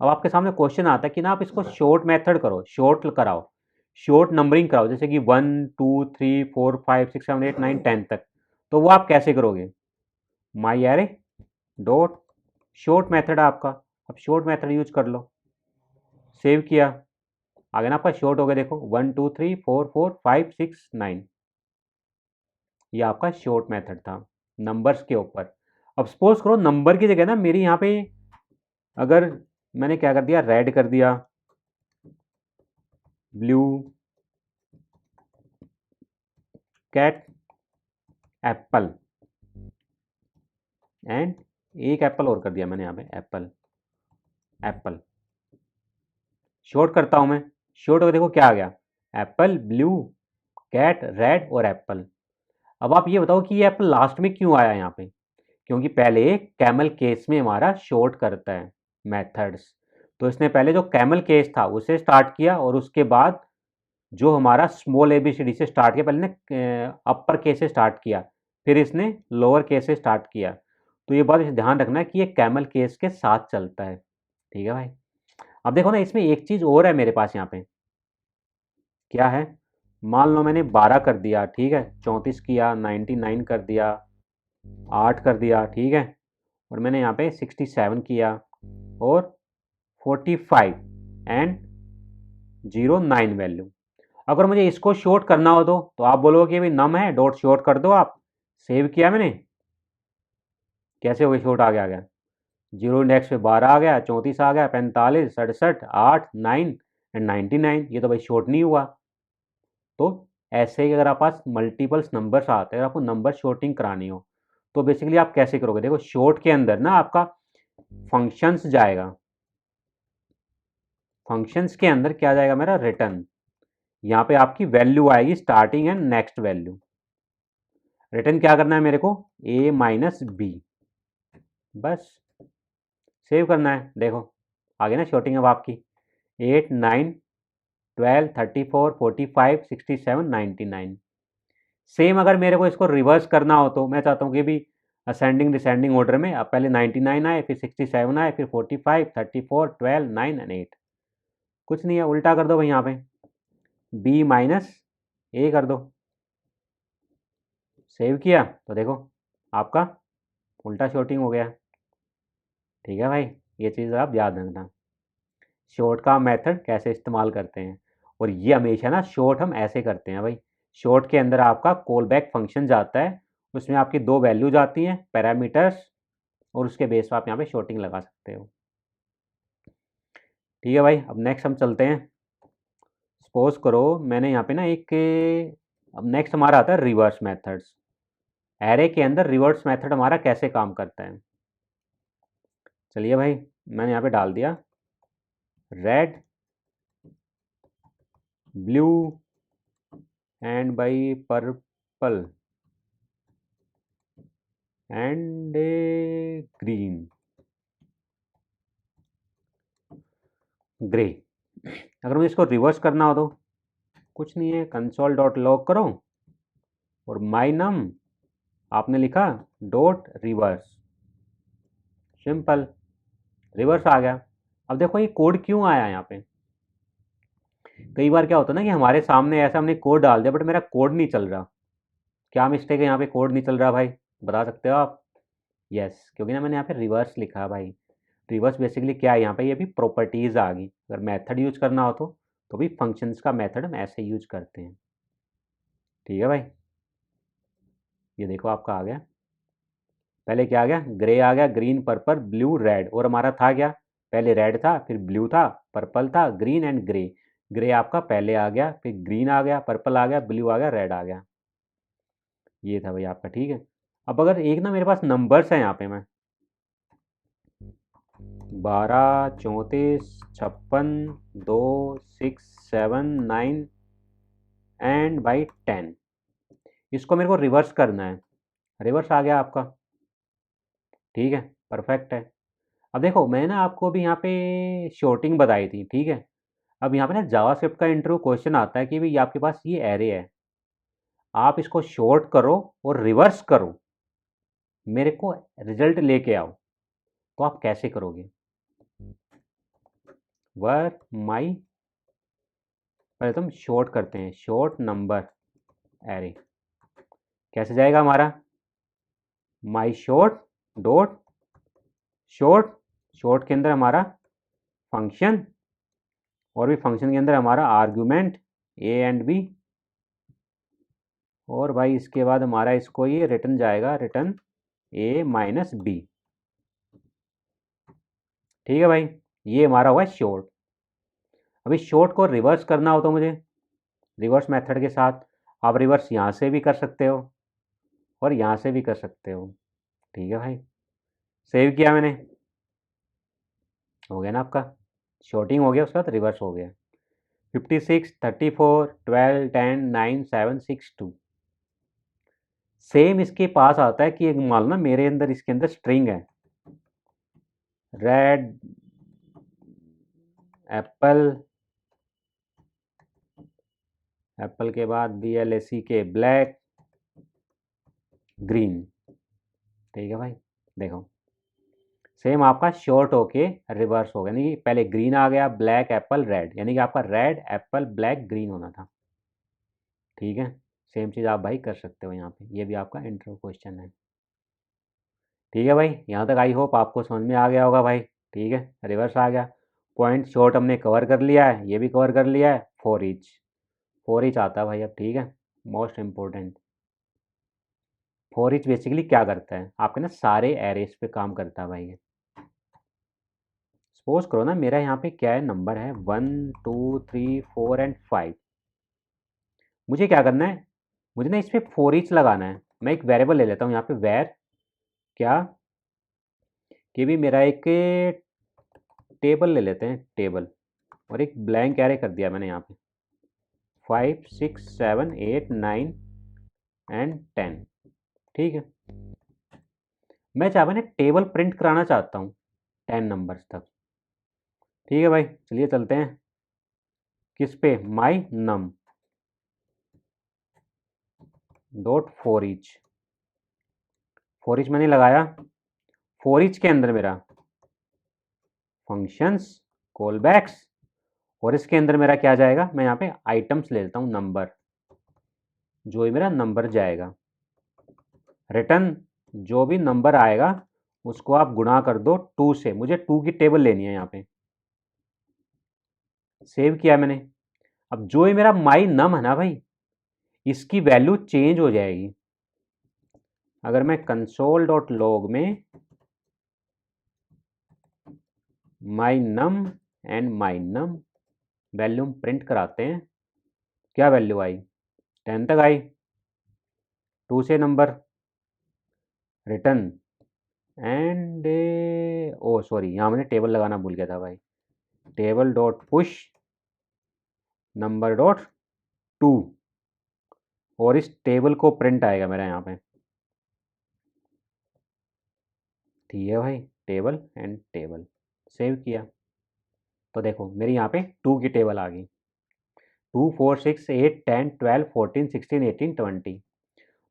अब आपके सामने क्वेश्चन आता है कि ना आप इसको शॉर्ट मेथड करो, शॉर्ट कराओ, शॉर्ट नंबरिंग कराओ, जैसे कि 1 2 3 4 5 6 7 8 9 10 तक। तो वो आप कैसे करोगे, माई एरे डॉट शॉर्ट मेथड आपका। अब शॉर्ट मेथड यूज कर लो, सेव किया, आगे ना आपका शॉर्ट हो गया। देखो 1 2 3 4 4 5 6 9, ये आपका शॉर्ट मेथड था नंबर्स के ऊपर। अब सपोज करो नंबर की जगह ना मेरी यहाँ पे अगर मैंने क्या कर दिया, रेड कर दिया, ब्लू, कैट, एप्पल एंड एक एप्पल और कर दिया मैंने यहाँ पे, एप्पल एप्पल। शॉर्ट करता हूँ मैं, शॉर्ट हो देखो क्या आ गया, एप्पल, ब्लू, कैट, रेड और एप्पल। अब आप ये बताओ कि ये एप्पल लास्ट में क्यों आया यहाँ पे, क्योंकि पहले कैमल केस में हमारा शॉर्ट करता है मेथड्स। तो इसने पहले जो कैमल केस था उसे स्टार्ट किया और उसके बाद जो हमारा स्मॉल एबीसीडी से स्टार्ट किया, पहले ने अपर केस से स्टार्ट किया, फिर इसने लोअर केस से स्टार्ट किया। तो ये बात ध्यान रखना है कि ये कैमल केस के साथ चलता है। ठीक है भाई, अब देखो ना इसमें एक चीज़ और है मेरे पास यहाँ पे, क्या है, मान लो मैंने 12 कर दिया, ठीक है, 34 किया, 99 कर दिया, 8 कर दिया, ठीक है, और मैंने यहाँ पे 67 किया और 45 एंड 09 वैल्यू। अगर मुझे इसको शॉर्ट करना हो तो आप बोलोगे कि भाई नम है, डॉट शॉर्ट कर दो आप। सेव किया मैंने, कैसे हो गया, शॉर्ट आ गया जीरो इंडेक्स पे 12 आ गया, 34 आ गया, 45, 67, 8, 9 एंड 99। ये तो भाई शॉर्ट नहीं हुआ। तो ऐसे ही अगर आप पास मल्टीपल्स नंबर्स आते हैं, आपको नंबर शॉर्टिंग करानी हो तो बेसिकली आप कैसे करोगे, देखो शॉर्ट के अंदर ना आपका फंक्शंस जाएगा, फंक्शंस के अंदर क्या जाएगा मेरा, रिटर्न। यहाँ पे आपकी वैल्यू आएगी starting and next value. Return क्या करना है मेरे को, a माइनस बी, बस सेव करना है। देखो आगे ना शॉर्टिंग अब आपकी 8 9 12 34 45 67 99। सेम अगर मेरे को इसको रिवर्स करना हो तो मैं चाहता हूँ कि भी असेंडिंग डिसेंडिंग ऑर्डर में, अब पहले 99 आए, फिर 67 आए, फिर 45 34 12 9 एंड 8। कुछ नहीं है, उल्टा कर दो भाई, यहाँ पे b माइनस ए कर दो। सेव किया तो देखो आपका उल्टा शॉर्टिंग हो गया। ठीक है भाई, ये चीज़ आप याद रखना, शॉर्ट का मेथड कैसे इस्तेमाल करते हैं। और ये हमेशा ना शॉर्ट हम ऐसे करते हैं भाई, शॉर्ट के अंदर आपका कॉल बैक फंक्शन जाता है, उसमें आपकी दो वैल्यूज आती हैं पैरामीटर्स, और उसके बेस पर आप यहाँ पे शॉर्टिंग लगा सकते हो। ठीक है भाई, अब नेक्स्ट हम चलते हैं। सपोज करो मैंने यहाँ पे ना एक, अब नेक्स्ट हमारा आता है रिवर्स मेथड्स। एरे के अंदर रिवर्स मेथड हमारा कैसे काम करता है। चलिए भाई, मैंने यहाँ पे डाल दिया red, blue and by purple and green, grey. अगर मुझे इसको रिवर्स करना हो तो कुछ नहीं है, कंसोल डॉट लॉग करो और माई नम आपने लिखा डॉट रिवर्स, सिंपल, रिवर्स आ गया। अब देखो ये कोड क्यों आया यहाँ पे, कई बार क्या होता है ना कि हमारे सामने ऐसा हमने कोड डाल दिया बट मेरा कोड नहीं चल रहा। क्या मिस्टेक है यहाँ पे, कोड नहीं चल रहा भाई, बता सकते हो आप। यस, क्योंकि ना मैंने यहाँ पे रिवर्स लिखा भाई। रिवर्स बेसिकली क्या है, यहाँ पे ये भी प्रॉपर्टीज़ आ गई। अगर मेथड यूज करना हो तो भी फंक्शंस का मेथड हम ऐसे यूज करते हैं। ठीक है भाई, ये देखो आपका आ गया। पहले क्या आ गया, ग्रे आ गया, ग्रीन पर्पल ब्लू रेड, और हमारा था क्या, पहले रेड था, फिर ब्लू था, पर्पल था, ग्रीन एंड ग्रे। ग्रे आपका पहले आ गया, फिर ग्रीन आ गया, पर्पल आ गया, ब्लू आ गया, रेड आ गया। ये था भाई आपका, ठीक है। अब अगर एक ना मेरे पास नंबर्स हैं यहाँ पे, मैं 12, 34, 56, 2, 6, 7, 9 एंड बाई 10, इसको मेरे को रिवर्स करना है। रिवर्स आ गया आपका, ठीक है, परफेक्ट है। अब देखो मैंने ना आपको अभी यहाँ पे शॉर्टिंग बताई थी, ठीक है। अब यहाँ पे ना जावास्क्रिप्ट का इंटरव्यू क्वेश्चन आता है कि भाई आपके पास ये एरे है, आप इसको शॉर्ट करो और रिवर्स करो, मेरे को रिजल्ट लेके आओ। तो आप कैसे करोगे, वर माई, पहले तो हम शॉर्ट करते हैं, शॉर्ट नंबर एरे, कैसे जाएगा हमारा, माई शॉर्ट डॉट शॉर्ट, शॉर्ट के अंदर हमारा फंक्शन, और भी फंक्शन के अंदर हमारा आर्ग्यूमेंट ए एंड बी, और भाई इसके बाद हमारा इसको ये रिटर्न जाएगा, रिटर्न ए माइनस बी, ठीक है भाई। ये हमारा हुआ शॉर्ट। अभी शॉर्ट को रिवर्स करना हो तो मुझे रिवर्स मेथड के साथ, आप रिवर्स यहाँ से भी कर सकते हो और यहाँ से भी कर सकते हो, ठीक है भाई। सेव किया मैंने, हो गया ना आपका, शॉर्टिंग हो गया, उसके बाद रिवर्स हो गया। 56, 34, 12, 10, 9, 7, 6, 2। सेम इसके पास आता है कि एक मान लो ना मेरे अंदर, इसके अंदर स्ट्रिंग है, रेड एप्पल, एप्पल के बाद BLAC के ब्लैक ग्रीन, ठीक है भाई। देखो सेम आपका शॉर्ट होके रिवर्स हो गया, यानी कि पहले ग्रीन आ गया, ब्लैक एप्पल रेड, यानी कि आपका रेड एप्पल ब्लैक ग्रीन होना था, ठीक है। सेम चीज़ आप भाई कर सकते हो यहाँ पे, ये भी आपका इंटरव्यू क्वेश्चन है, ठीक है भाई। यहाँ तक आई होप आपको समझ में आ गया होगा भाई, ठीक है। रिवर्स आ गया, पॉइंट शॉर्ट हमने कवर कर लिया है, ये भी कवर कर लिया है, फोर ईच, फोर ईच आता है भाई अब, ठीक है। Most important, for each basically क्या करता है, आपके ना सारे एरेस पे काम करता है भाई ये। सपोज करो ना मेरा यहाँ पे क्या है, नंबर है 1, 2, 3, 4 एंड 5। मुझे क्या करना है, मुझे ना इस पर फोर ईच लगाना है। मैं एक वेरिएबल ले लेता हूँ यहाँ पे, वेर क्या, कि भी मेरा एक टेबल ले लेते हैं, टेबल, और एक ब्लैंक एरे कर दिया मैंने यहाँ पे, 5, 6, 7, 8, 9 एंड 10, ठीक है। मैं चाहे ना टेबल प्रिंट कराना चाहता हूँ 10 नंबर्स तक, ठीक है भाई। चलिए चलते हैं किस पे, my num dot for each, for each मैंने लगाया, फोर ईच के अंदर मेरा फंक्शंस कॉल बैक्स, और इसके अंदर मेरा क्या जाएगा, मैं यहाँ पे आइटम्स ले लेता हूँ, नंबर, जो ही मेरा नंबर जाएगा, रिटर्न जो भी नंबर आएगा उसको आप गुणा कर दो 2 से, मुझे 2 की टेबल लेनी है यहाँ पे। सेव किया मैंने। अब जो ही मेरा माई नम है ना भाई, इसकी वैल्यू चेंज हो जाएगी। अगर मैं कंसोल डॉट लॉग में my num and my num value print कराते हैं, क्या वैल्यू आई, 10 तक आई, 2 से number, return and, oh sorry यहाँ मैंने टेबल लगाना भूल गया था भाई, table dot push number dot 2, और इस टेबल को प्रिंट आएगा मेरा यहाँ पे, ठीक है भाई, टेबल एंड टेबल। सेव किया तो देखो मेरी यहाँ पे 2 की टेबल आ गई, 2, 4, 6, 8, 10, 12, 14, 16, 18, 20।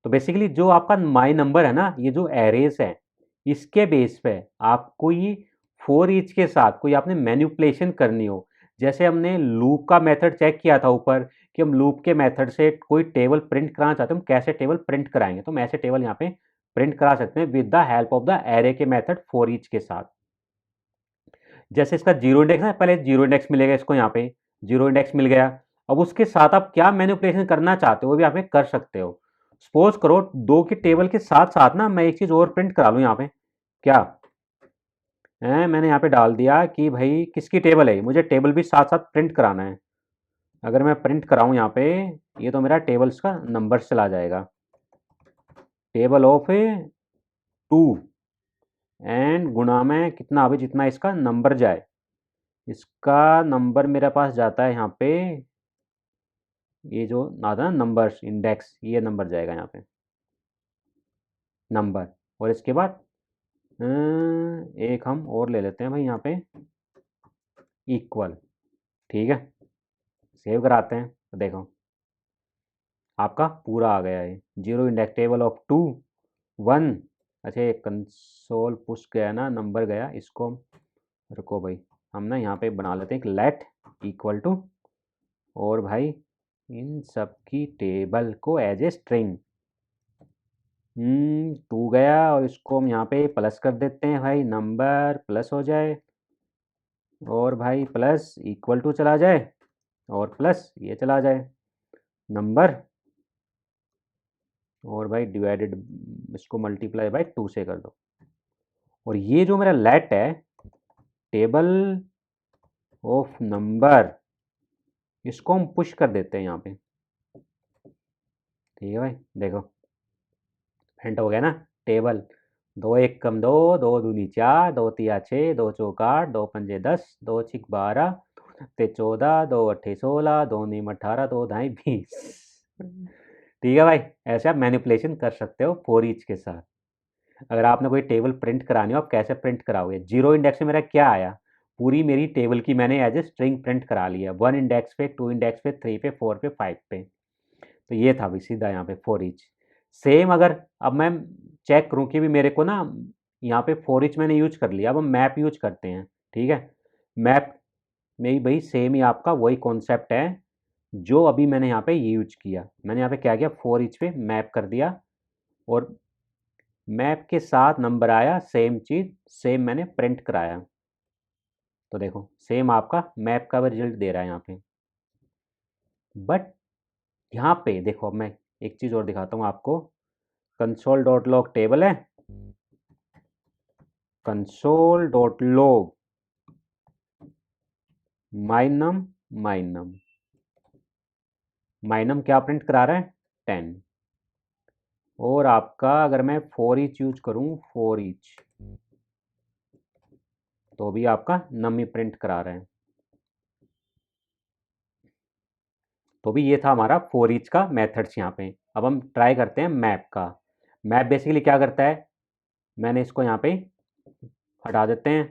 तो बेसिकली जो आपका माई नंबर है ना, ये जो एरेज है, इसके बेस पे आपको ये फोर ईच के साथ कोई आपने मैन्युपुलेशन करनी हो, जैसे हमने लूप का मेथड चेक किया था ऊपर, कि हम लूप के मेथड से कोई टेबल प्रिंट कराना चाहते हैं, हम कैसे टेबल प्रिंट कराएंगे, तो हम ऐसे टेबल यहाँ पे प्रिंट करा सकते हैं with the help of the array के मेथड फोर ईच के साथ। जैसे इसका जीरो इंडेक्स है, पहले जीरो इंडेक्स मिलेगा इसको, यहाँ पे जीरो इंडेक्स मिल गया। अब उसके साथ आप क्या मैनिपुलेशन करना चाहते हो वो भी आप कर सकते हो। सपोज करो 2 के टेबल के साथ साथ ना मैं एक चीज़ और प्रिंट करा लूँ यहाँ पे, क्या है, मैंने यहाँ पे डाल दिया कि भाई किसकी टेबल है, मुझे टेबल भी साथ साथ प्रिंट कराना है। अगर मैं प्रिंट कराऊँ यहाँ पे, ये तो मेरा टेबल्स का नंबर चला जाएगा, टेबल ऑफ 2 एंड गुणा में कितना, अभी जितना इसका नंबर जाए, इसका नंबर मेरे पास जाता है यहाँ पे, ये जो आता है ना नंबर्स इंडेक्स, ये नंबर जाएगा यहाँ पे नंबर। और इसके बाद एक हम और ले लेते हैं भाई यहाँ पे इक्वल, ठीक है, सेव कराते हैं तो देखो आपका पूरा आ गया है, 0 इंडेक्स टेबल ऑफ 2 1। अच्छा ये कंसोल पुश गया ना, नंबर गया, इसको रुको भाई, हम ना यहाँ पे बना लेते हैं एक लेट इक्वल टू, और भाई इन सब की टेबल को एज ए स्ट्रिंग 2 गया, और इसको हम यहाँ पे प्लस कर देते हैं भाई, नंबर प्लस हो जाए, और भाई प्लस इक्वल टू चला जाए, और प्लस ये चला जाए नंबर, और भाई डिवाइडेड, इसको मल्टीप्लाई बाय 2 से कर दो। और ये जो मेरा लेट है टेबल ऑफ नंबर, इसको हम पुश कर देते हैं यहाँ पे, ठीक है भाई, देखो प्रिंट हो गया ना टेबल, 2 1 कम 2, 2 दूनी 4, 2 तिया 6, 2 चौक 8, 2 पंजे 10, 2 छिक 12, 2 14, 2 अट्ठे 16, 2 नीम 18, 2 ढाई 20। ठीक है भाई, ऐसे आप मैनिपुलेशन कर सकते हो फॉर ईच के साथ। अगर आपने कोई टेबल प्रिंट करानी हो, आप कैसे प्रिंट कराओगे, 0 इंडेक्स में मेरा क्या आया, पूरी मेरी टेबल की मैंने एज ए स्ट्रिंग प्रिंट करा लिया, 1 इंडेक्स पे, 2 इंडेक्स पे, 3 पे, 4 पे, 5 पे, तो ये था भाई सीधा यहाँ पे फॉर ईच। सेम अगर अब मैं चेक करूँ कि भी मेरे को ना यहाँ पे फॉर ईच मैंने यूज कर लिया, अब हम मैप यूज करते हैं, ठीक है, मैप में ही भाई सेम ही आपका वही कॉन्सेप्ट है जो अभी मैंने यहाँ पे यूज किया। मैंने यहाँ पे क्या किया, फॉर ईच पे मैप कर दिया, और मैप के साथ नंबर आया, सेम चीज़ सेम मैंने प्रिंट कराया, तो देखो सेम आपका मैप का भी रिजल्ट दे रहा है यहाँ पे। बट यहाँ पे देखो, अब मैं एक चीज़ और दिखाता हूँ आपको, कंसोल डॉट लॉग टेबल है, कंसोल डॉट लॉग माइनम, माइनम माइनम क्या प्रिंट करा रहा है 10, और आपका अगर मैं फॉर ईच यूज करूँ, फॉर ईच, तो भी आपका नम ही प्रिंट करा रहे हैं, तो भी ये था हमारा फॉर ईच का मेथड्स यहाँ पे। अब हम ट्राई करते हैं मैप का। मैप बेसिकली क्या करता है, मैंने इसको यहाँ पे हटा देते हैं,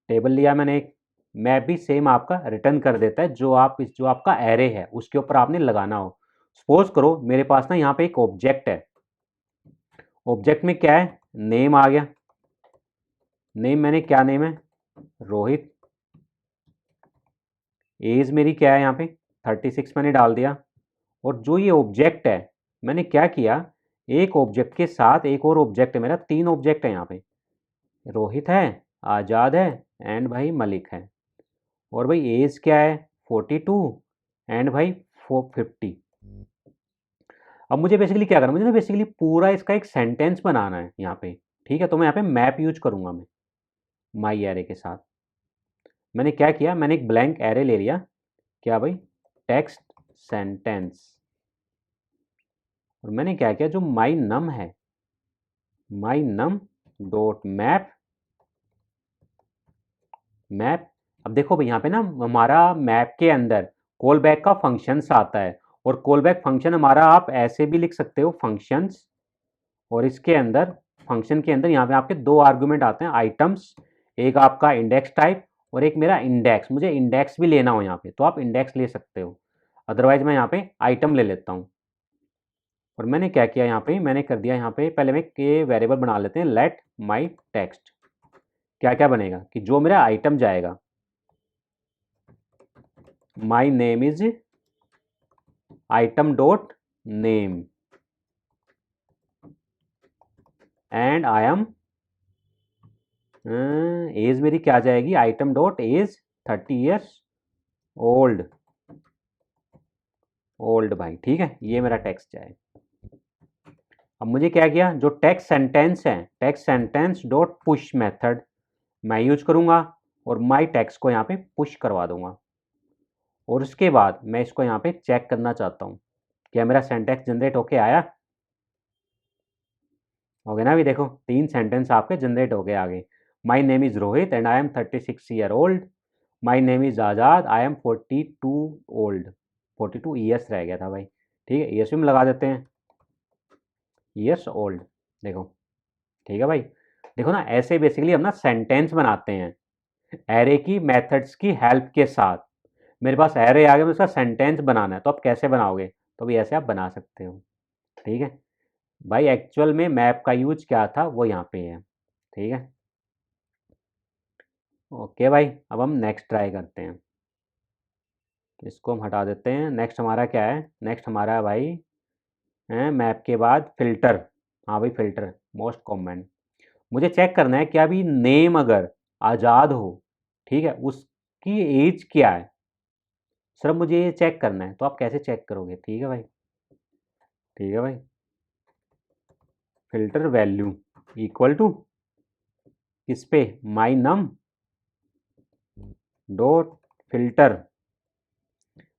टेबल लिया मैंने एक, मैप भी सेम आपका रिटर्न कर देता है जो आपका एरे है उसके ऊपर आपने लगाना हो। सपोज करो मेरे पास ना यहाँ पे एक ऑब्जेक्ट है, ऑब्जेक्ट में क्या है, नेम आ गया, नेम मैंने क्या नेम है, रोहित, एज मेरी क्या है यहाँ पे 36 मैंने डाल दिया, और जो ये ऑब्जेक्ट है मैंने क्या किया, एक ऑब्जेक्ट के साथ एक और ऑब्जेक्ट है, मेरा 3 ऑब्जेक्ट है यहाँ पे, रोहित है, आज़ाद है, एंड भाई मलिक है, और भाई एज क्या है 42, एंड भाई 450। अब मुझे बेसिकली क्या करना है, मुझे ना बेसिकली पूरा इसका एक सेंटेंस बनाना है यहाँ पे, ठीक है, तो मैं यहाँ पे मैप यूज करूँगा मैं माई एरे के साथ। मैंने क्या किया, मैंने एक ब्लैंक एरे ले लिया, क्या भाई टेक्स्ट सेंटेंस, और मैंने क्या किया, जो माई नम है, माई नम डॉट मैप, मैप, अब देखो भाई यहाँ पे ना हमारा मैप के अंदर कॉल बैक का फंक्शंस आता है, और कॉल बैक फंक्शन हमारा आप ऐसे भी लिख सकते हो फंक्शंस, और इसके अंदर फंक्शन के अंदर यहाँ पे आपके 2 आर्गुमेंट आते हैं आइटम्स, एक आपका इंडेक्स टाइप और एक मेरा इंडेक्स, मुझे इंडेक्स भी लेना हो यहाँ पे तो आप इंडेक्स ले सकते हो, अदरवाइज मैं यहाँ पे आइटम ले लेता हूँ। और मैंने क्या किया यहाँ पे, मैंने कर दिया यहाँ पे, पहले मैं के वेरिएबल बना लेते हैं, लेट माई टेक्स्ट, क्या क्या बनेगा कि जो मेरा आइटम जाएगा, my name is item dot name, and I am, age मेरी क्या जाएगी, item dot age 30 years old, old भाई, ठीक है, ये मेरा टेक्स्ट जाए। अब मुझे क्या किया, जो टेक्स्ट सेंटेंस है, text sentence dot push method मैं यूज करूंगा और माई टेक्स्ट को यहाँ पे पुश करवा दूंगा। और उसके बाद मैं इसको यहाँ पे चेक करना चाहता हूँ, क्या मेरा सेंटेंस जनरेट होके आया, हो गया ना। अभी देखो 3 सेंटेंस आपके जनरेट हो गए आगे। My name is Rohit and I M 36 year old. My name is Azad, I am 42 old. 42 years रह गया था भाई, ठीक है, ईयर्स भी हम लगा देते हैं, ईयर्स ओल्ड। देखो ठीक है भाई, देखो ना, ऐसे बेसिकली हम ना सेंटेंस बनाते हैं एरे की मेथड्स की हेल्प के साथ। मेरे पास एरे आ गया, उसका सेंटेंस बनाना है, तो आप कैसे बनाओगे, तो भी ऐसे आप बना सकते हो। ठीक है भाई, एक्चुअल में मैप का यूज क्या था वो यहाँ पे है। ठीक है, ओके भाई, अब हम नेक्स्ट ट्राई करते हैं, इसको हम हटा देते हैं। नेक्स्ट हमारा क्या है, नेक्स्ट हमारा भाई है मैप के बाद फिल्टर। हाँ भाई, फिल्टर मोस्ट कॉमन। मुझे चेक करना है कि अभी नेम अगर आज़ाद हो, ठीक है, उसकी एज क्या है, सिर्फ मुझे ये चेक करना है। तो आप कैसे चेक करोगे, ठीक है भाई, ठीक है भाई, फिल्टर वैल्यू इक्वल टू किस पे, माई नम डॉट फिल्टर।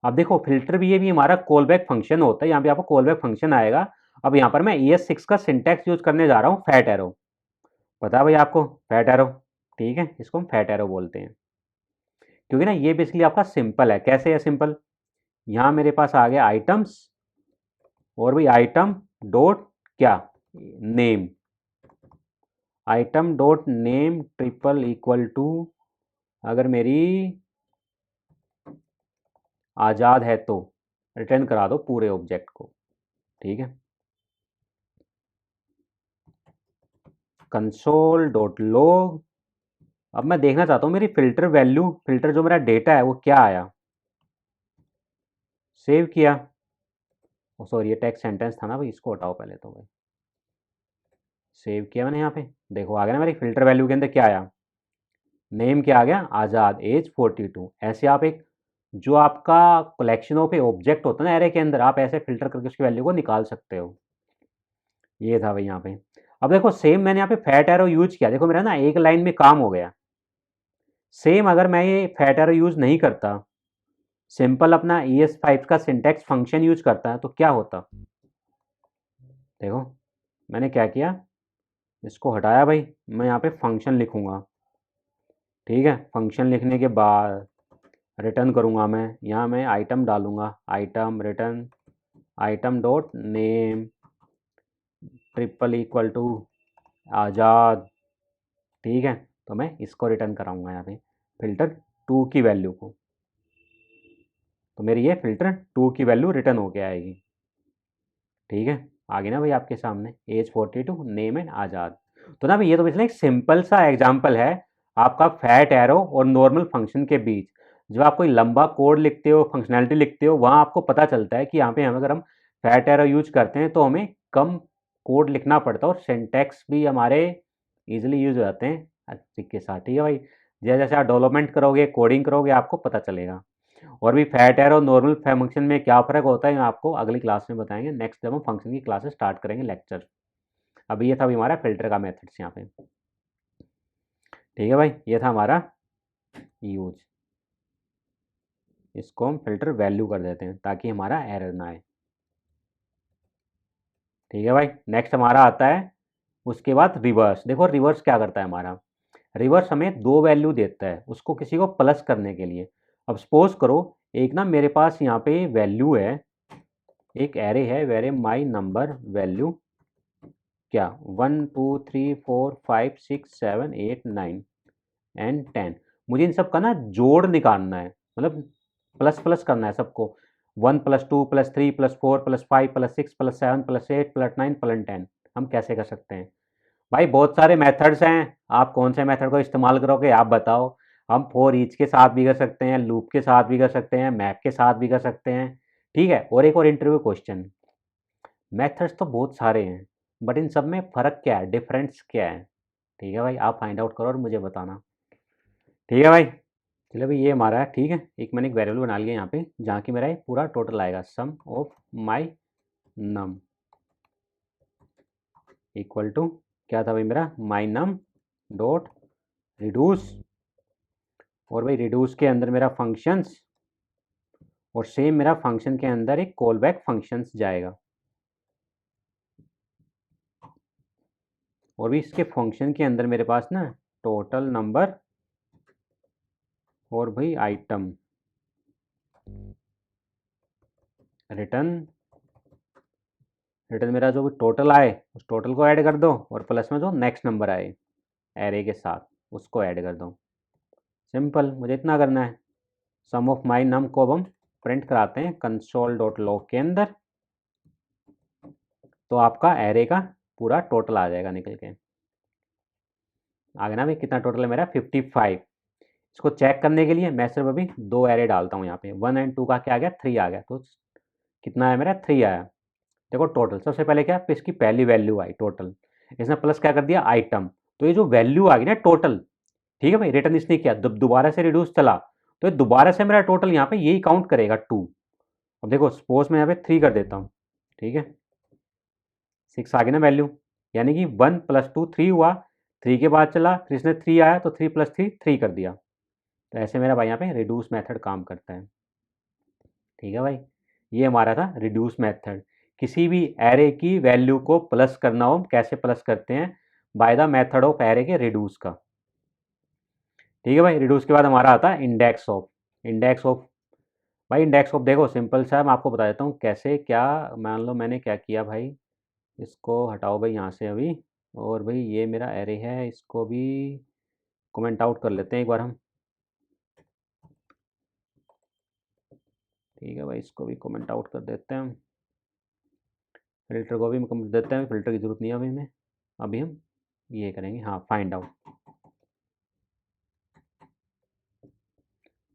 अब देखो फिल्टर भी, ये भी हमारा कॉल बैक फंक्शन होता है, यहाँ पे आपको कॉल बैक फंक्शन आएगा। अब यहाँ पर मैं ES6 का सिंटैक्स यूज करने जा रहा हूँ, फैट एरो। पता है भाई आपको, फैट एरो, ठीक है, इसको हम फैट एरो बोलते हैं, क्योंकि ना ये बेसिकली आपका सिंपल है। कैसे है सिंपल, यहाँ मेरे पास आ गया आइटम्स, और भी आइटम डॉट क्या, name, item dot name triple equal to, अगर मेरी आज़ाद है तो रिटर्न करा दो पूरे ऑब्जेक्ट को। ठीक है, कंसोल डॉट लॉग। अब मैं देखना चाहता हूँ मेरी फिल्टर वैल्यू, फिल्टर जो मेरा डेटा है वो क्या आया। सेव किया, सॉरी ये टेक्स्ट सेंटेंस था ना भाई, इसको हटाओ पहले तो भाई। सेव किया मैंने, यहाँ पे देखो आ गया ना मेरी फिल्टर वैल्यू के अंदर क्या आया, नेम क्या आ गया, आज़ाद, एज 42। ऐसे आप एक जो आपका कलेक्शन ऑफ ऑब्जेक्ट होता है ना एरे के अंदर, आप ऐसे फिल्टर करके उसकी वैल्यू को निकाल सकते हो। ये था भाई यहाँ पे। अब देखो सेम मैंने यहाँ पे फैट एरो यूज किया, देखो मेरा ना एक लाइन में काम हो गया। सेम अगर मैं ये फैट एरो यूज नहीं करता, सिंपल अपना ES5 का सिंटैक्स फंक्शन यूज करता है, तो क्या होता, देखो मैंने क्या किया, इसको हटाया भाई, मैं यहाँ पे फंक्शन लिखूंगा। ठीक है, फंक्शन लिखने के बाद रिटर्न करूंगा मैं, यहाँ मैं आइटम डालूंगा, item return item dot name triple equal to Azad. ठीक है, तो मैं इसको रिटर्न कराऊंगा यहाँ पे फिल्टर 2 की वैल्यू को, तो मेरी ये फिल्टर 2 की वैल्यू रिटर्न होके आएगी। ठीक है, आ गई ना भाई आपके सामने, एज 42, नेम एंड आज़ाद। तो ना भाई ये तो पिछले एक सिंपल सा एग्जाम्पल है आपका फैट एरो और नॉर्मल फंक्शन के बीच। जब आप कोई लंबा कोड लिखते हो, फंक्शनैलिटी लिखते हो, वहाँ आपको पता चलता है कि यहाँ पे हम अगर हम फैट एरो यूज करते हैं तो हमें कम कोड लिखना पड़ता है और सिंटैक्स भी हमारे इजीली यूज हो जाते हैं अच्छे के साथ। ठीक है भाई, जैसे जैसे आप डेवलपमेंट करोगे, कोडिंग करोगे, आपको पता चलेगा। और भी फैट एरो और नॉर्मल फंक्शन में क्या फ़र्क होता है आपको अगली क्लास में बताएंगे, नेक्स्ट जब हम फंक्शन की क्लासेस स्टार्ट करेंगे लेक्चर। अभी ये था अभी हमारा फिल्टर का मेथड्स यहाँ पे। ठीक है भाई, ये था हमारा यूज। इसको हम फिल्टर वैल्यू कर देते हैं ताकि हमारा एरर ना आए। ठीक है भाई, नेक्स्ट हमारा आता है उसके बाद रिवर्स। देखो रिवर्स क्या करता है हमारा, रिवर्स हमें 2 वैल्यू देता है उसको किसी को प्लस करने के लिए। अब सपोज करो एक ना मेरे पास यहाँ पे वैल्यू है, एक एरे है वेरे माई नंबर वैल्यू क्या 1 2 3 4 5 6 7 8 9 एंड 10। मुझे इन सब का ना जोड़ निकालना है, मतलब प्लस प्लस करना है सबको, 1 + 2 + 3 + 4 + 5 + 6 + 7 + 8 + 9 + 10। हम कैसे कर सकते हैं भाई, बहुत सारे मेथड्स हैं, आप कौन से मेथड को इस्तेमाल करोगे आप बताओ। हम फॉर ईच के साथ भी कर सकते हैं, लूप के साथ भी कर सकते हैं, मैप के साथ भी कर सकते हैं। ठीक है, और एक और इंटरव्यू क्वेश्चन, मेथड्स तो बहुत सारे हैं बट इन सब में फ़र्क क्या है, डिफरेंस क्या है। ठीक है भाई, आप फाइंड आउट करो और मुझे बताना। ठीक है भाई, चलो भाई ये हमारा है। ठीक है, एक मैंने एक वेरिएबल बना लिया यहाँ पे जहाँ की मेरा ये पूरा टोटल आएगा, sum of my num. Equal to क्या था भाई मेरा, माई नम डॉट रिड्यूस, और भाई रिड्यूस के अंदर मेरा फंक्शंस, और सेम मेरा फंक्शन के अंदर एक कॉल बैक फंक्शंस जाएगा, और भी इसके फंक्शन के अंदर मेरे पास ना टोटल नंबर और भाई आइटम रिटर्न, रिटर्न मेरा जो भी टोटल आए उस टोटल को ऐड कर दो, और प्लस में जो नेक्स्ट नंबर आए एरे के साथ उसको ऐड कर दो। सिंपल, मुझे इतना करना है। सम ऑफ माई नम को अब हम प्रिंट कराते हैं कंसोल डॉट लॉग के अंदर, तो आपका एरे का पूरा टोटल आ जाएगा निकल के। आ गया ना भाई, कितना टोटल है मेरा 55। इसको चेक करने के लिए मैं सिर्फ अभी दो एरे डालता हूँ यहाँ पे, 1 और 2 का क्या आ गया, 3 आ गया, तो कितना है मेरा 3 आया। देखो टोटल सबसे पहले क्या, इसकी पहली वैल्यू आई टोटल, इसने प्लस क्या कर दिया आइटम, तो ये जो वैल्यू आ गई ना टोटल, ठीक है भाई, रिटर्न इसने किया, दोबारा से रिड्यूस चला, तो दोबारा से मेरा टोटल यहाँ पे यही काउंट करेगा 2। अब देखो सपोज मैं यहाँ पे 3 कर देता हूँ, ठीक है, 6 आ गई ना वैल्यू, यानी कि 1 + 2 3 हुआ, 3 के बाद चला, फिर इसने 3 आया तो 3 + 3 3 कर दिया। तो ऐसे मेरा भाई यहाँ पे रिड्यूस मेथड काम करता है। ठीक है भाई, ये हमारा था रिड्यूस मेथड। किसी भी एरे की वैल्यू को प्लस करना हो कैसे प्लस करते हैं, by the method of array के रिड्यूस का। ठीक है भाई, रिड्यूस के बाद हमारा आता है इंडेक्स ऑफ। इंडेक्स ऑफ भाई, इंडेक्स ऑफ देखो सिंपल सा है, मैं आपको बता देता हूँ कैसे क्या। मान लो मैंने क्या किया भाई, इसको हटाओ भाई यहाँ से अभी, और भाई ये मेरा एरे है, इसको भी कमेंट आउट कर लेते हैं एक बार हम। ठीक है भाई, इसको भी कमेंट आउट कर देते हैं हम, फिल्टर को भी कमेंट देते हैं, फिल्टर की ज़रूरत नहीं है अभी हमें, अभी हम ये करेंगे, हाँ फाइंड आउट।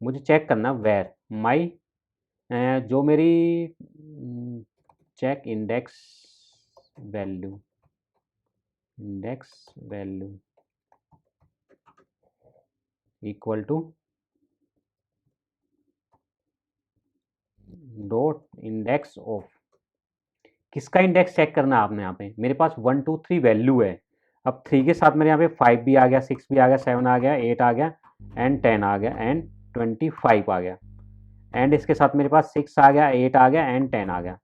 मुझे चेक करना वेर माई, जो मेरी check index value, index value equal to dot index of, किसका इंडेक्स चेक करना है आपने यहाँ पे, मेरे पास 1 2 3 वैल्यू है, अब 3 के साथ मेरे यहाँ पे 5 भी आ गया, 6 भी आ गया, 7 आ गया, 8 आ गया, एंड 10 आ गया, एंड 25 आ गया, एंड इसके साथ मेरे पास 6 आ गया, 8 आ गया, एंड 10 आ गया।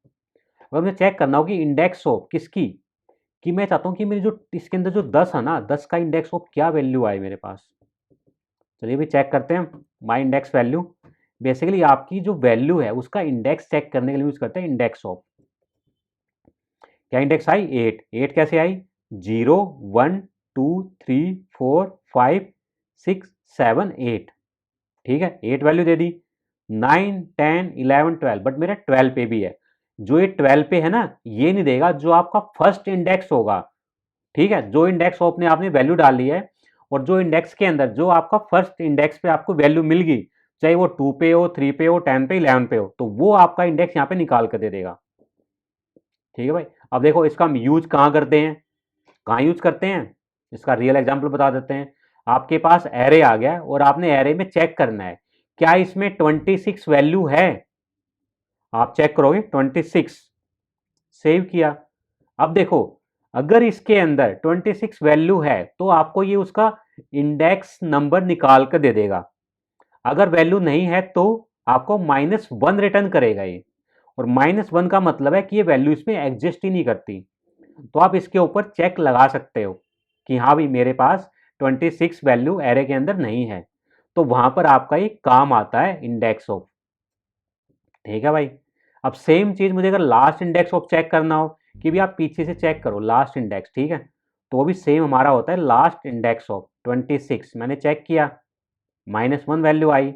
अगर मुझे चेक करना हो कि इंडेक्स ऑफ किसकी, कि मैं चाहता हूँ कि मेरी जो इसके अंदर जो 10 है ना, 10 का इंडेक्स ऑफ क्या वैल्यू आए मेरे पास। चलिए भी चेक करते हैं, माई इंडेक्स वैल्यू बेसिकली आपकी जो वैल्यू है उसका इंडेक्स चेक करने के लिए यूज करते हैं इंडेक्स ऑफ। क्या इंडेक्स आई 8, 8 कैसे आई, 0 1 2 3 4 5 6 7 8, ठीक है 8 वैल्यू दे दी, 9 10 11 12, बट मेरा 12 पे भी है, जो ये 12 पे है ना ये नहीं देगा जो आपका फर्स्ट इंडेक्स होगा। ठीक है, जो इंडेक्स आपने आपने वैल्यू डाली है, और जो इंडेक्स के अंदर जो आपका फर्स्ट इंडेक्स पे आपको वैल्यू मिल गई, चाहे वो 2 पे हो, 3 पे हो, 10 पे, 11 पे हो, तो वो आपका इंडेक्स यहाँ पे निकाल कर दे देगा। ठीक है भाई, अब देखो इसका हम यूज कहाँ करते हैं, कहाँ यूज करते हैं, इसका रियल एग्जाम्पल बता देते हैं। आपके पास एरे आ गया और आपने एरे में चेक करना है क्या इसमें 26 वैल्यू है, आप चेक करोगे 26, सेव किया। अब देखो अगर इसके अंदर 26 वैल्यू है तो आपको ये उसका इंडेक्स नंबर निकाल कर दे देगा, अगर वैल्यू नहीं है तो आपको -1 रिटर्न करेगा ये, और -1 का मतलब है कि ये वैल्यू इसमें एग्जिस्ट ही नहीं करती। तो आप इसके ऊपर चेक लगा सकते हो कि हाँ भाई मेरे पास 26 वैल्यू एरे के अंदर नहीं है, तो वहां पर आपका ये काम आता है इंडेक्स ऑफ। ठीक है भाई, अब सेम चीज मुझे अगर लास्ट इंडेक्स ऑफ चेक करना हो, कि भी आप पीछे से चेक करो लास्ट इंडेक्स, ठीक है, तो भी सेम हमारा होता है लास्ट इंडेक्स ऑफ 26, मैंने चेक किया -1 वैल्यू आई,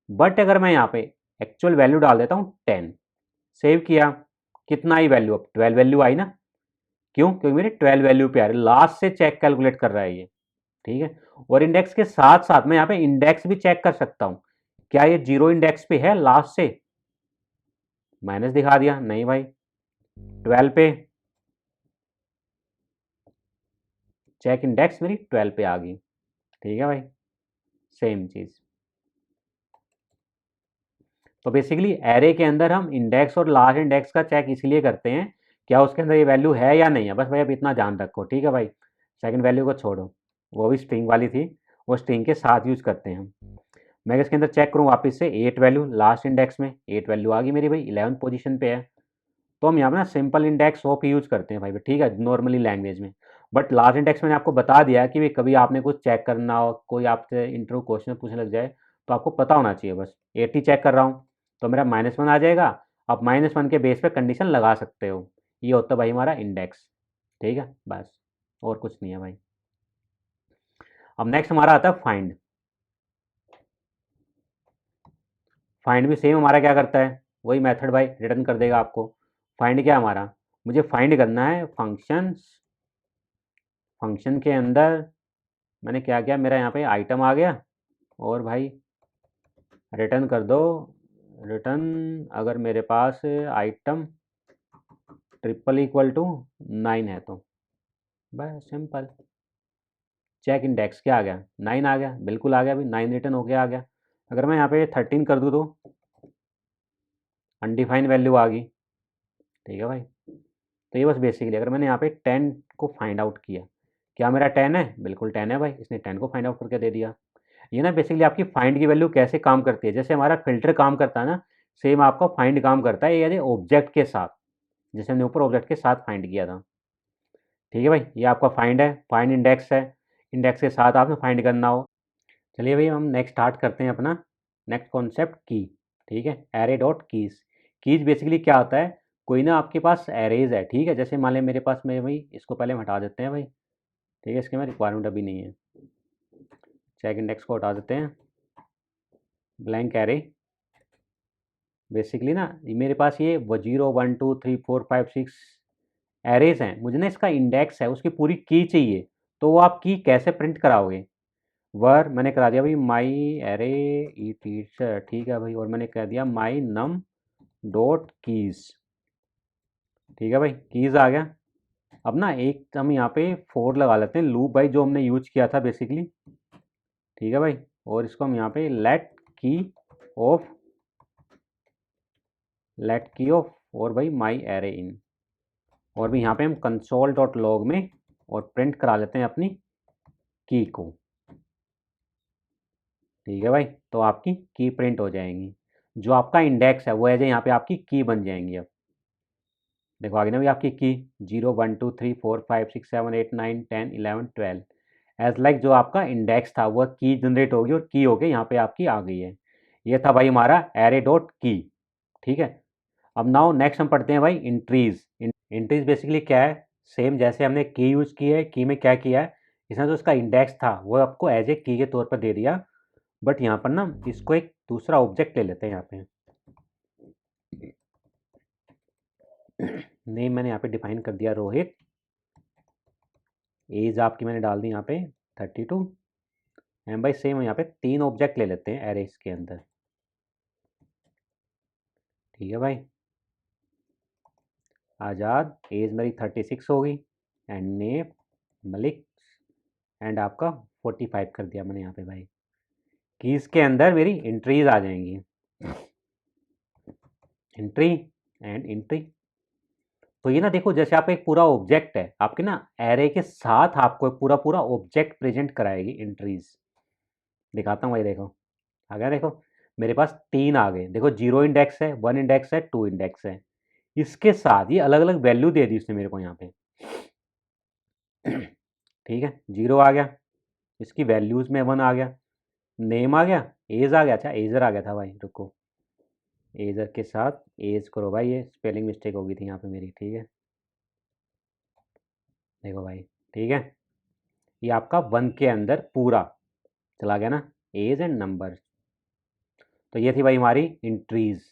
बट अगर मैं यहाँ पे एक्चुअल वैल्यू डाल देता हूँ 10, सेव किया, कितना आई वैल्यू, अब 12 वैल्यू आई ना, क्यों, क्योंकि मेरे 12 वैल्यू पे आ रही, लास्ट से चेक कैलकुलेट कर रहा है ये। ठीक है, और इंडेक्स के साथ साथ मैं यहाँ पे इंडेक्स भी चेक कर सकता हूँ, क्या ये 0 इंडेक्स पे है लास्ट से, माइनस दिखा दिया, नहीं भाई 12 पे, चेक इंडेक्स मेरी 12 पे आ गई। ठीक है भाई, सेम चीज। तो बेसिकली एरे के अंदर हम इंडेक्स और लास्ट इंडेक्स का चेक इसलिए करते हैं क्या उसके अंदर ये वैल्यू है या नहीं है, बस भाई अब इतना ध्यान रखो, ठीक है भाई। सेकंड वैल्यू को छोड़ो, वो भी स्ट्रिंग वाली थी, वो स्ट्रिंग के साथ यूज करते हैं हम। मैं इसके अंदर चेक करूँ वापस से 8 वैल्यू, लास्ट इंडेक्स में 8 वैल्यू आ गई मेरी भाई, 11th पोजीशन पे है। तो हम यहाँ पे ना सिंपल इंडेक्स ऑफ यूज करते हैं भाई, ठीक है, नॉर्मली लैंग्वेज में। बट लास्ट इंडेक्स मैंने आपको बता दिया कि भाई कभी आपने कुछ चेक करना हो, कोई आपसे इंटरव्यू क्वेश्चन पूछने लग जाए, तो आपको पता होना चाहिए। बस 80 चेक कर रहा हूँ तो मेरा -1 आ जाएगा। आप -1 के बेस पे कंडीशन लगा सकते हो। ये होता है भाई हमारा इंडेक्स, ठीक है, बस और कुछ नहीं है भाई। अब नेक्स्ट हमारा आता है फाइंड। फाइंड भी सेम हमारा क्या करता है, वही मेथड भाई रिटर्न कर देगा आपको। फाइंड क्या हमारा, मुझे फाइंड करना है फंक्शंस। फंक्शन के अंदर मैंने क्या किया, मेरा यहाँ पे आइटम आ गया, और भाई रिटर्न कर दो। रिटर्न अगर मेरे पास आइटम ट्रिपल इक्वल टू 9 है तो बस सिंपल। चेक इंडेक्स क्या आ गया, 9 आ गया, बिल्कुल आ गया भाई, 9 रिटर्न होके आ गया। अगर मैं यहाँ पे 13 कर दूँ तो अनडिफाइंड वैल्यू आ गई, ठीक है भाई। तो ये बस बेसिकली अगर मैंने यहाँ पे 10 को फाइंड आउट किया, क्या मेरा 10 है, बिल्कुल 10 है भाई, इसने 10 को फाइंड आउट करके दे दिया। ये ना बेसिकली आपकी फाइंड की वैल्यू कैसे काम करती है, जैसे हमारा फिल्टर काम करता है ना, सेम आपका फाइंड काम करता है एज ए ऑब्जेक्ट के साथ, जैसे हमने ऊपर ऑब्जेक्ट के साथ फाइंड किया था। ठीक है भाई, ये आपका फाइंड है, फाइंड इंडेक्स है, इंडेक्स के साथ आपने फाइंड करना हो। चलिए भाई हम नेक्स्ट स्टार्ट करते हैं अपना नेक्स्ट कॉन्सेप्ट की। ठीक है, array dot keys. Keys basically क्या होता है, कोई ना आपके पास एरेज है, ठीक है, जैसे मान लें मेरे पास में भाई, इसको पहले हम हटा देते हैं भाई, ठीक है, इसके में रिक्वायरमेंट अभी नहीं है। चेक इंडेक्स को हटा देते हैं, ब्लैंक एरे। बेसिकली ना मेरे पास ये 0 1 2 3 4 5 6 एरेज हैं, मुझे ना इसका इंडेक्स है, उसकी पूरी की चाहिए। तो वो आप की कैसे प्रिंट कराओगे, वर मैंने करा दिया भाई माई एरे ई टीचर, ठीक है भाई, और मैंने कह दिया माई नम डॉट कीज। ठीक है भाई, कीज आ गया। अब ना एक हम यहाँ पे फोर लगा लेते हैं, लूप भाई जो हमने यूज किया था बेसिकली। ठीक है भाई, और इसको हम यहाँ पे ऑफ लेट की ऑफ और भाई माई एरे इन, और भी यहाँ पे हम कंसोल डॉट लॉग में और प्रिंट करा लेते हैं अपनी की को। ठीक है भाई, तो आपकी की प्रिंट हो जाएंगी, जो आपका इंडेक्स है वो एज यहाँ पे आपकी की बन जाएंगी। अब देखो आगे ना भी आपकी की 0 1 2 3 4 5 6 7 8 9 10 11 12 एज लाइक जो आपका इंडेक्स था वो की जनरेट होगी और की होके यहाँ पे आपकी आ गई है। ये था भाई हमारा एरे डॉट की। ठीक है, अब नाउ नेक्स्ट हम पढ़ते हैं भाई इंट्रीज। इंट्रीज बेसिकली क्या है, सेम जैसे हमने की यूज की है, की में क्या किया है, इसमें जो उसका इंडेक्स था वो आपको एज ए की के तौर पर दे दिया। बट यहाँ पर ना इसको एक दूसरा ऑब्जेक्ट ले लेते हैं यहाँ पे। नेम मैंने यहाँ पे डिफाइन कर दिया रोहित, एज आपकी मैंने डाल दी यहाँ पे 32। एंड भाई सेम यहाँ पे 3 ऑब्जेक्ट ले लेते हैं एरेस के अंदर। ठीक है भाई, आज़ाद, एज मेरी 36 होगी, एंड नेम मलिक, एंड आपका 45 कर दिया मैंने यहाँ पे भाई। कीज के अंदर मेरी एंट्रीज आ जाएंगी, एंट्री एंड एंट्री। तो ये ना देखो जैसे आपका एक पूरा ऑब्जेक्ट है, आपके ना एरे के साथ आपको एक पूरा पूरा ऑब्जेक्ट प्रेजेंट कराएगी एंट्रीज। दिखाता हूँ भाई, देखो आ गया, देखो मेरे पास 3 आ गए, देखो 0 इंडेक्स है, 1 इंडेक्स है, 2 इंडेक्स है, इसके साथ ये अलग अलग वैल्यू दे दी उसने मेरे को यहाँ पे। ठीक है, 0 आ गया, इसकी वैल्यूज में 1 आ गया, नेम आ गया, एज आ गया, अच्छा एजर आ गया था भाई, रुको एजर के साथ एज करो भाई, ये स्पेलिंग मिस्टेक हो गई थी यहाँ पे मेरी। ठीक है, देखो भाई, ठीक है, ये आपका 1 के अंदर पूरा चला गया ना, एज एंड नंबर। तो ये थी भाई हमारी इंट्रीज।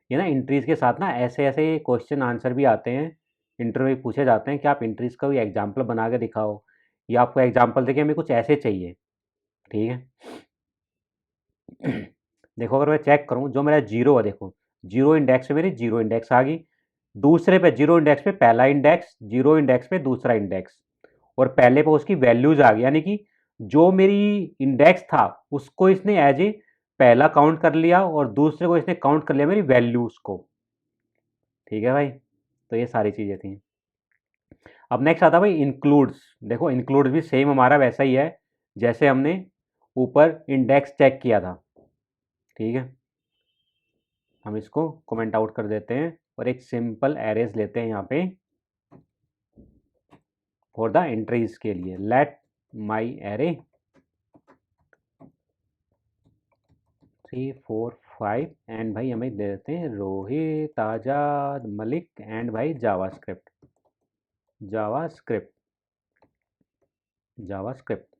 ये ना इंट्रीज के साथ ना ऐसे ऐसे क्वेश्चन आंसर भी आते हैं, इंटरव्यू में पूछे जाते हैं कि आप इंट्रीज का कोई एग्जाम्पल बना के दिखाओ, या आपको एग्जाम्पल देखिए हमें कुछ ऐसे चाहिए। ठीक है, देखो अगर मैं चेक करूं जो मेरा 0 है, देखो 0 इंडेक्स पे मेरी 0 इंडेक्स आ गई, दूसरे पे 0 इंडेक्स पे पहला इंडेक्स, 0 इंडेक्स पे दूसरा इंडेक्स, और पहले पे उसकी वैल्यूज आ गई, यानी कि जो मेरी इंडेक्स था उसको इसने एज ए पहला काउंट कर लिया और दूसरे को इसने काउंट कर लिया मेरी वैल्यूज को। ठीक है भाई, तो ये सारी चीज़ें थी। अब नेक्स्ट आता है भाई इंक्लूड्स। देखो इंक्लूड्स भी सेम हमारा वैसा ही है जैसे हमने ऊपर इंडेक्स चेक किया था, ठीक है। हम इसको कमेंट आउट कर देते हैं और एक सिंपल एरेज लेते हैं यहाँ पे फॉर द एंट्रीज के लिए। लेट माई एरे 3 4 5 एंड भाई हमें दे देते हैं रोहित आजाद मलिक एंड भाई जावास्क्रिप्ट जावास्क्रिप्ट जावास्क्रिप्ट।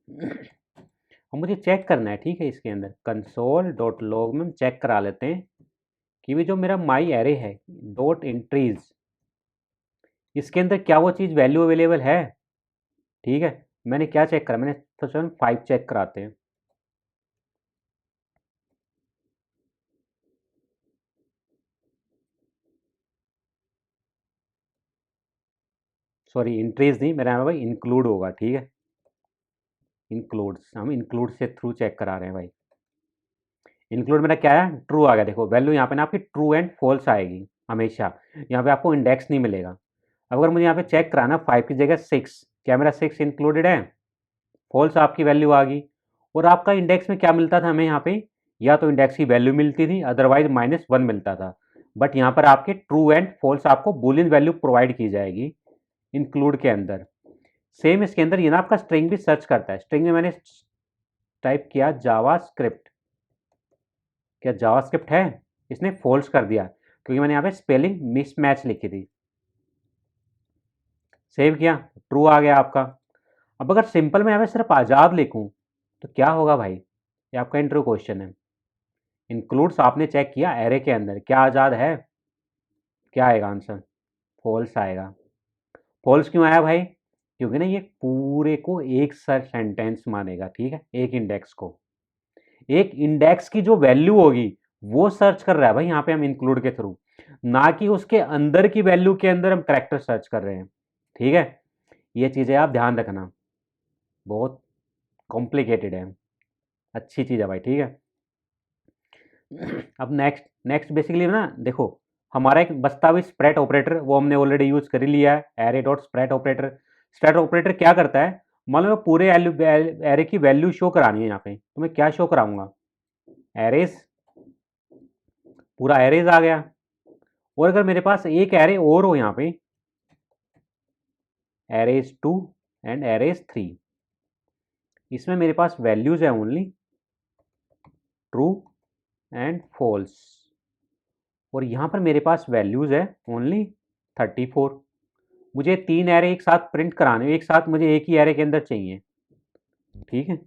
अब मुझे चेक करना है, ठीक है, इसके अंदर कंसोल डॉट लॉग में हम चेक करा लेते हैं कि भी जो मेरा माई एरे है डॉट एंट्रीज, इसके अंदर क्या वो चीज़ वैल्यू अवेलेबल है, ठीक है। मैंने क्या चेक करा, मैंने सबसे 5 चेक कराते हैं। सॉरी इंक्रीज नहीं, मेरा यहाँ भाई इंक्लूड होगा, ठीक है। इंक्लूड्स, हम इंक्लूड से थ्रू चेक करा रहे हैं भाई। इंक्लूड मेरा क्या है, ट्रू आ गया। देखो वैल्यू यहाँ पे ना आपकी ट्रू एंड फॉल्स आएगी हमेशा, यहाँ पे आपको इंडेक्स नहीं मिलेगा। अब अगर मुझे यहाँ पे चेक कराना 5 की जगह 6, क्या मेरा 6 इंक्लूडेड है, फॉल्स आपकी वैल्यू आ गई। और आपका इंडेक्स में क्या मिलता था हमें यहाँ पे, या तो इंडेक्स की वैल्यू मिलती थी अदरवाइज -1 मिलता था। बट यहाँ पर आपके ट्रू एंड फॉल्स आपको बूलियन वैल्यू प्रोवाइड की जाएगी इंक्लूड के अंदर। सेम इसके अंदर ये ना आपका स्ट्रिंग भी सर्च करता है। स्ट्रिंग में मैंने टाइप किया जावास्क्रिप्ट, क्या जावास्क्रिप्ट है, इसने फॉल्स कर दिया क्योंकि मैंने यहाँ पे स्पेलिंग मिसमैच लिखी थी। सेव किया, ट्रू आ गया आपका। अब अगर सिंपल में यहाँ पे सिर्फ आज़ाद लिखूँ तो क्या होगा भाई, ये आपका इंटरव्यू क्वेश्चन है। इंक्लूड्स आपने चेक किया एरे के अंदर, क्या आज़ाद है, क्या आएगा आंसर, फॉल्स आएगा। फॉल्स क्यों आया भाई, क्योंकि ना ये पूरे को एक सर सेंटेंस मानेगा, ठीक है, एक इंडेक्स को, एक इंडेक्स की जो वैल्यू होगी वो सर्च कर रहा है भाई यहाँ पे हम इंक्लूड के थ्रू, ना कि उसके अंदर की वैल्यू के अंदर हम कैरेक्टर सर्च कर रहे हैं, ठीक है। ये चीज़ें आप ध्यान रखना, बहुत कॉम्प्लिकेटेड है, अच्छी चीज़ है भाई, ठीक है। अब नेक्स्ट नेक्स्ट बेसिकली ना देखो, हमारा एक बचता हुआ स्प्रेड ऑपरेटर, वो हमने ऑलरेडी यूज कर ही लिया है, array dot spread operator. Spread operator क्या करता है, मान लो पूरे एरे की वैल्यू शो करानी है यहाँ पे, तो मैं क्या शो कराऊंगा, एरेज, पूरा एरेज आ गया। और अगर मेरे पास एक एरे और हो यहाँ पे, एरेज 2 एंड एरेज 3, इसमें मेरे पास वैल्यूज है ओनली ट्रू एंड फॉल्स, और यहाँ पर मेरे पास वैल्यूज है ओनली 34। मुझे 3 एरे एक साथ प्रिंट कराने, एक साथ मुझे एक ही एरे के अंदर चाहिए, ठीक है।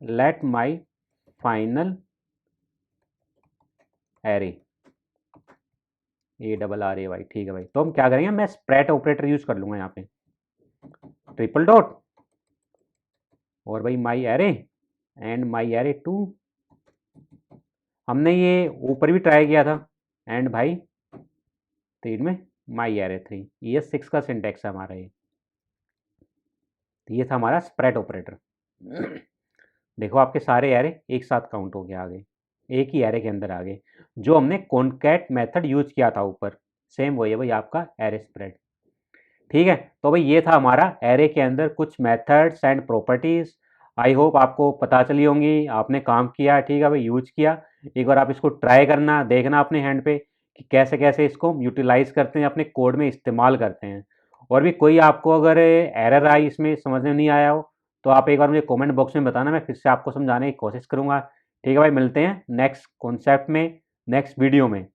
Let my final array ARRAY, ठीक है भाई। तो हम क्या करेंगे, मैं स्प्रेड ऑपरेटर यूज कर लूंगा यहाँ पे, ट्रिपल डॉट और भाई माई एरे एंड माई एरे 2। हमने ये ऊपर भी ट्राई किया था, एंड भाई 3 में माई एरे 3, ये 6 का सिंटेक्स है हमारा। ये था हमारा स्प्रेड ऑपरेटर। देखो आपके सारे एरे एक साथ काउंट हो गए, आ गए, एक ही एरे के अंदर आ गए, जो हमने कॉन्कैट मेथड यूज किया था ऊपर, सेम वही है भाई आपका एरे स्प्रेड, ठीक है। तो भाई ये था हमारा एरे के अंदर कुछ methods and properties. I hope आपको पता चली होंगी, आपने काम किया, ठीक है भाई, यूज किया। एक बार आप इसको ट्राई करना, देखना अपने हैंड पे कि कैसे कैसे इसको यूटिलाइज करते हैं, अपने कोड में इस्तेमाल करते हैं। और भी कोई आपको अगर एरर आई, इसमें समझ में नहीं आया हो, तो आप एक बार मुझे कमेंट बॉक्स में बताना, मैं फिर से आपको समझाने की कोशिश करूँगा, ठीक है भाई। मिलते हैं नेक्स्ट कॉन्सेप्ट में, नेक्स्ट वीडियो में।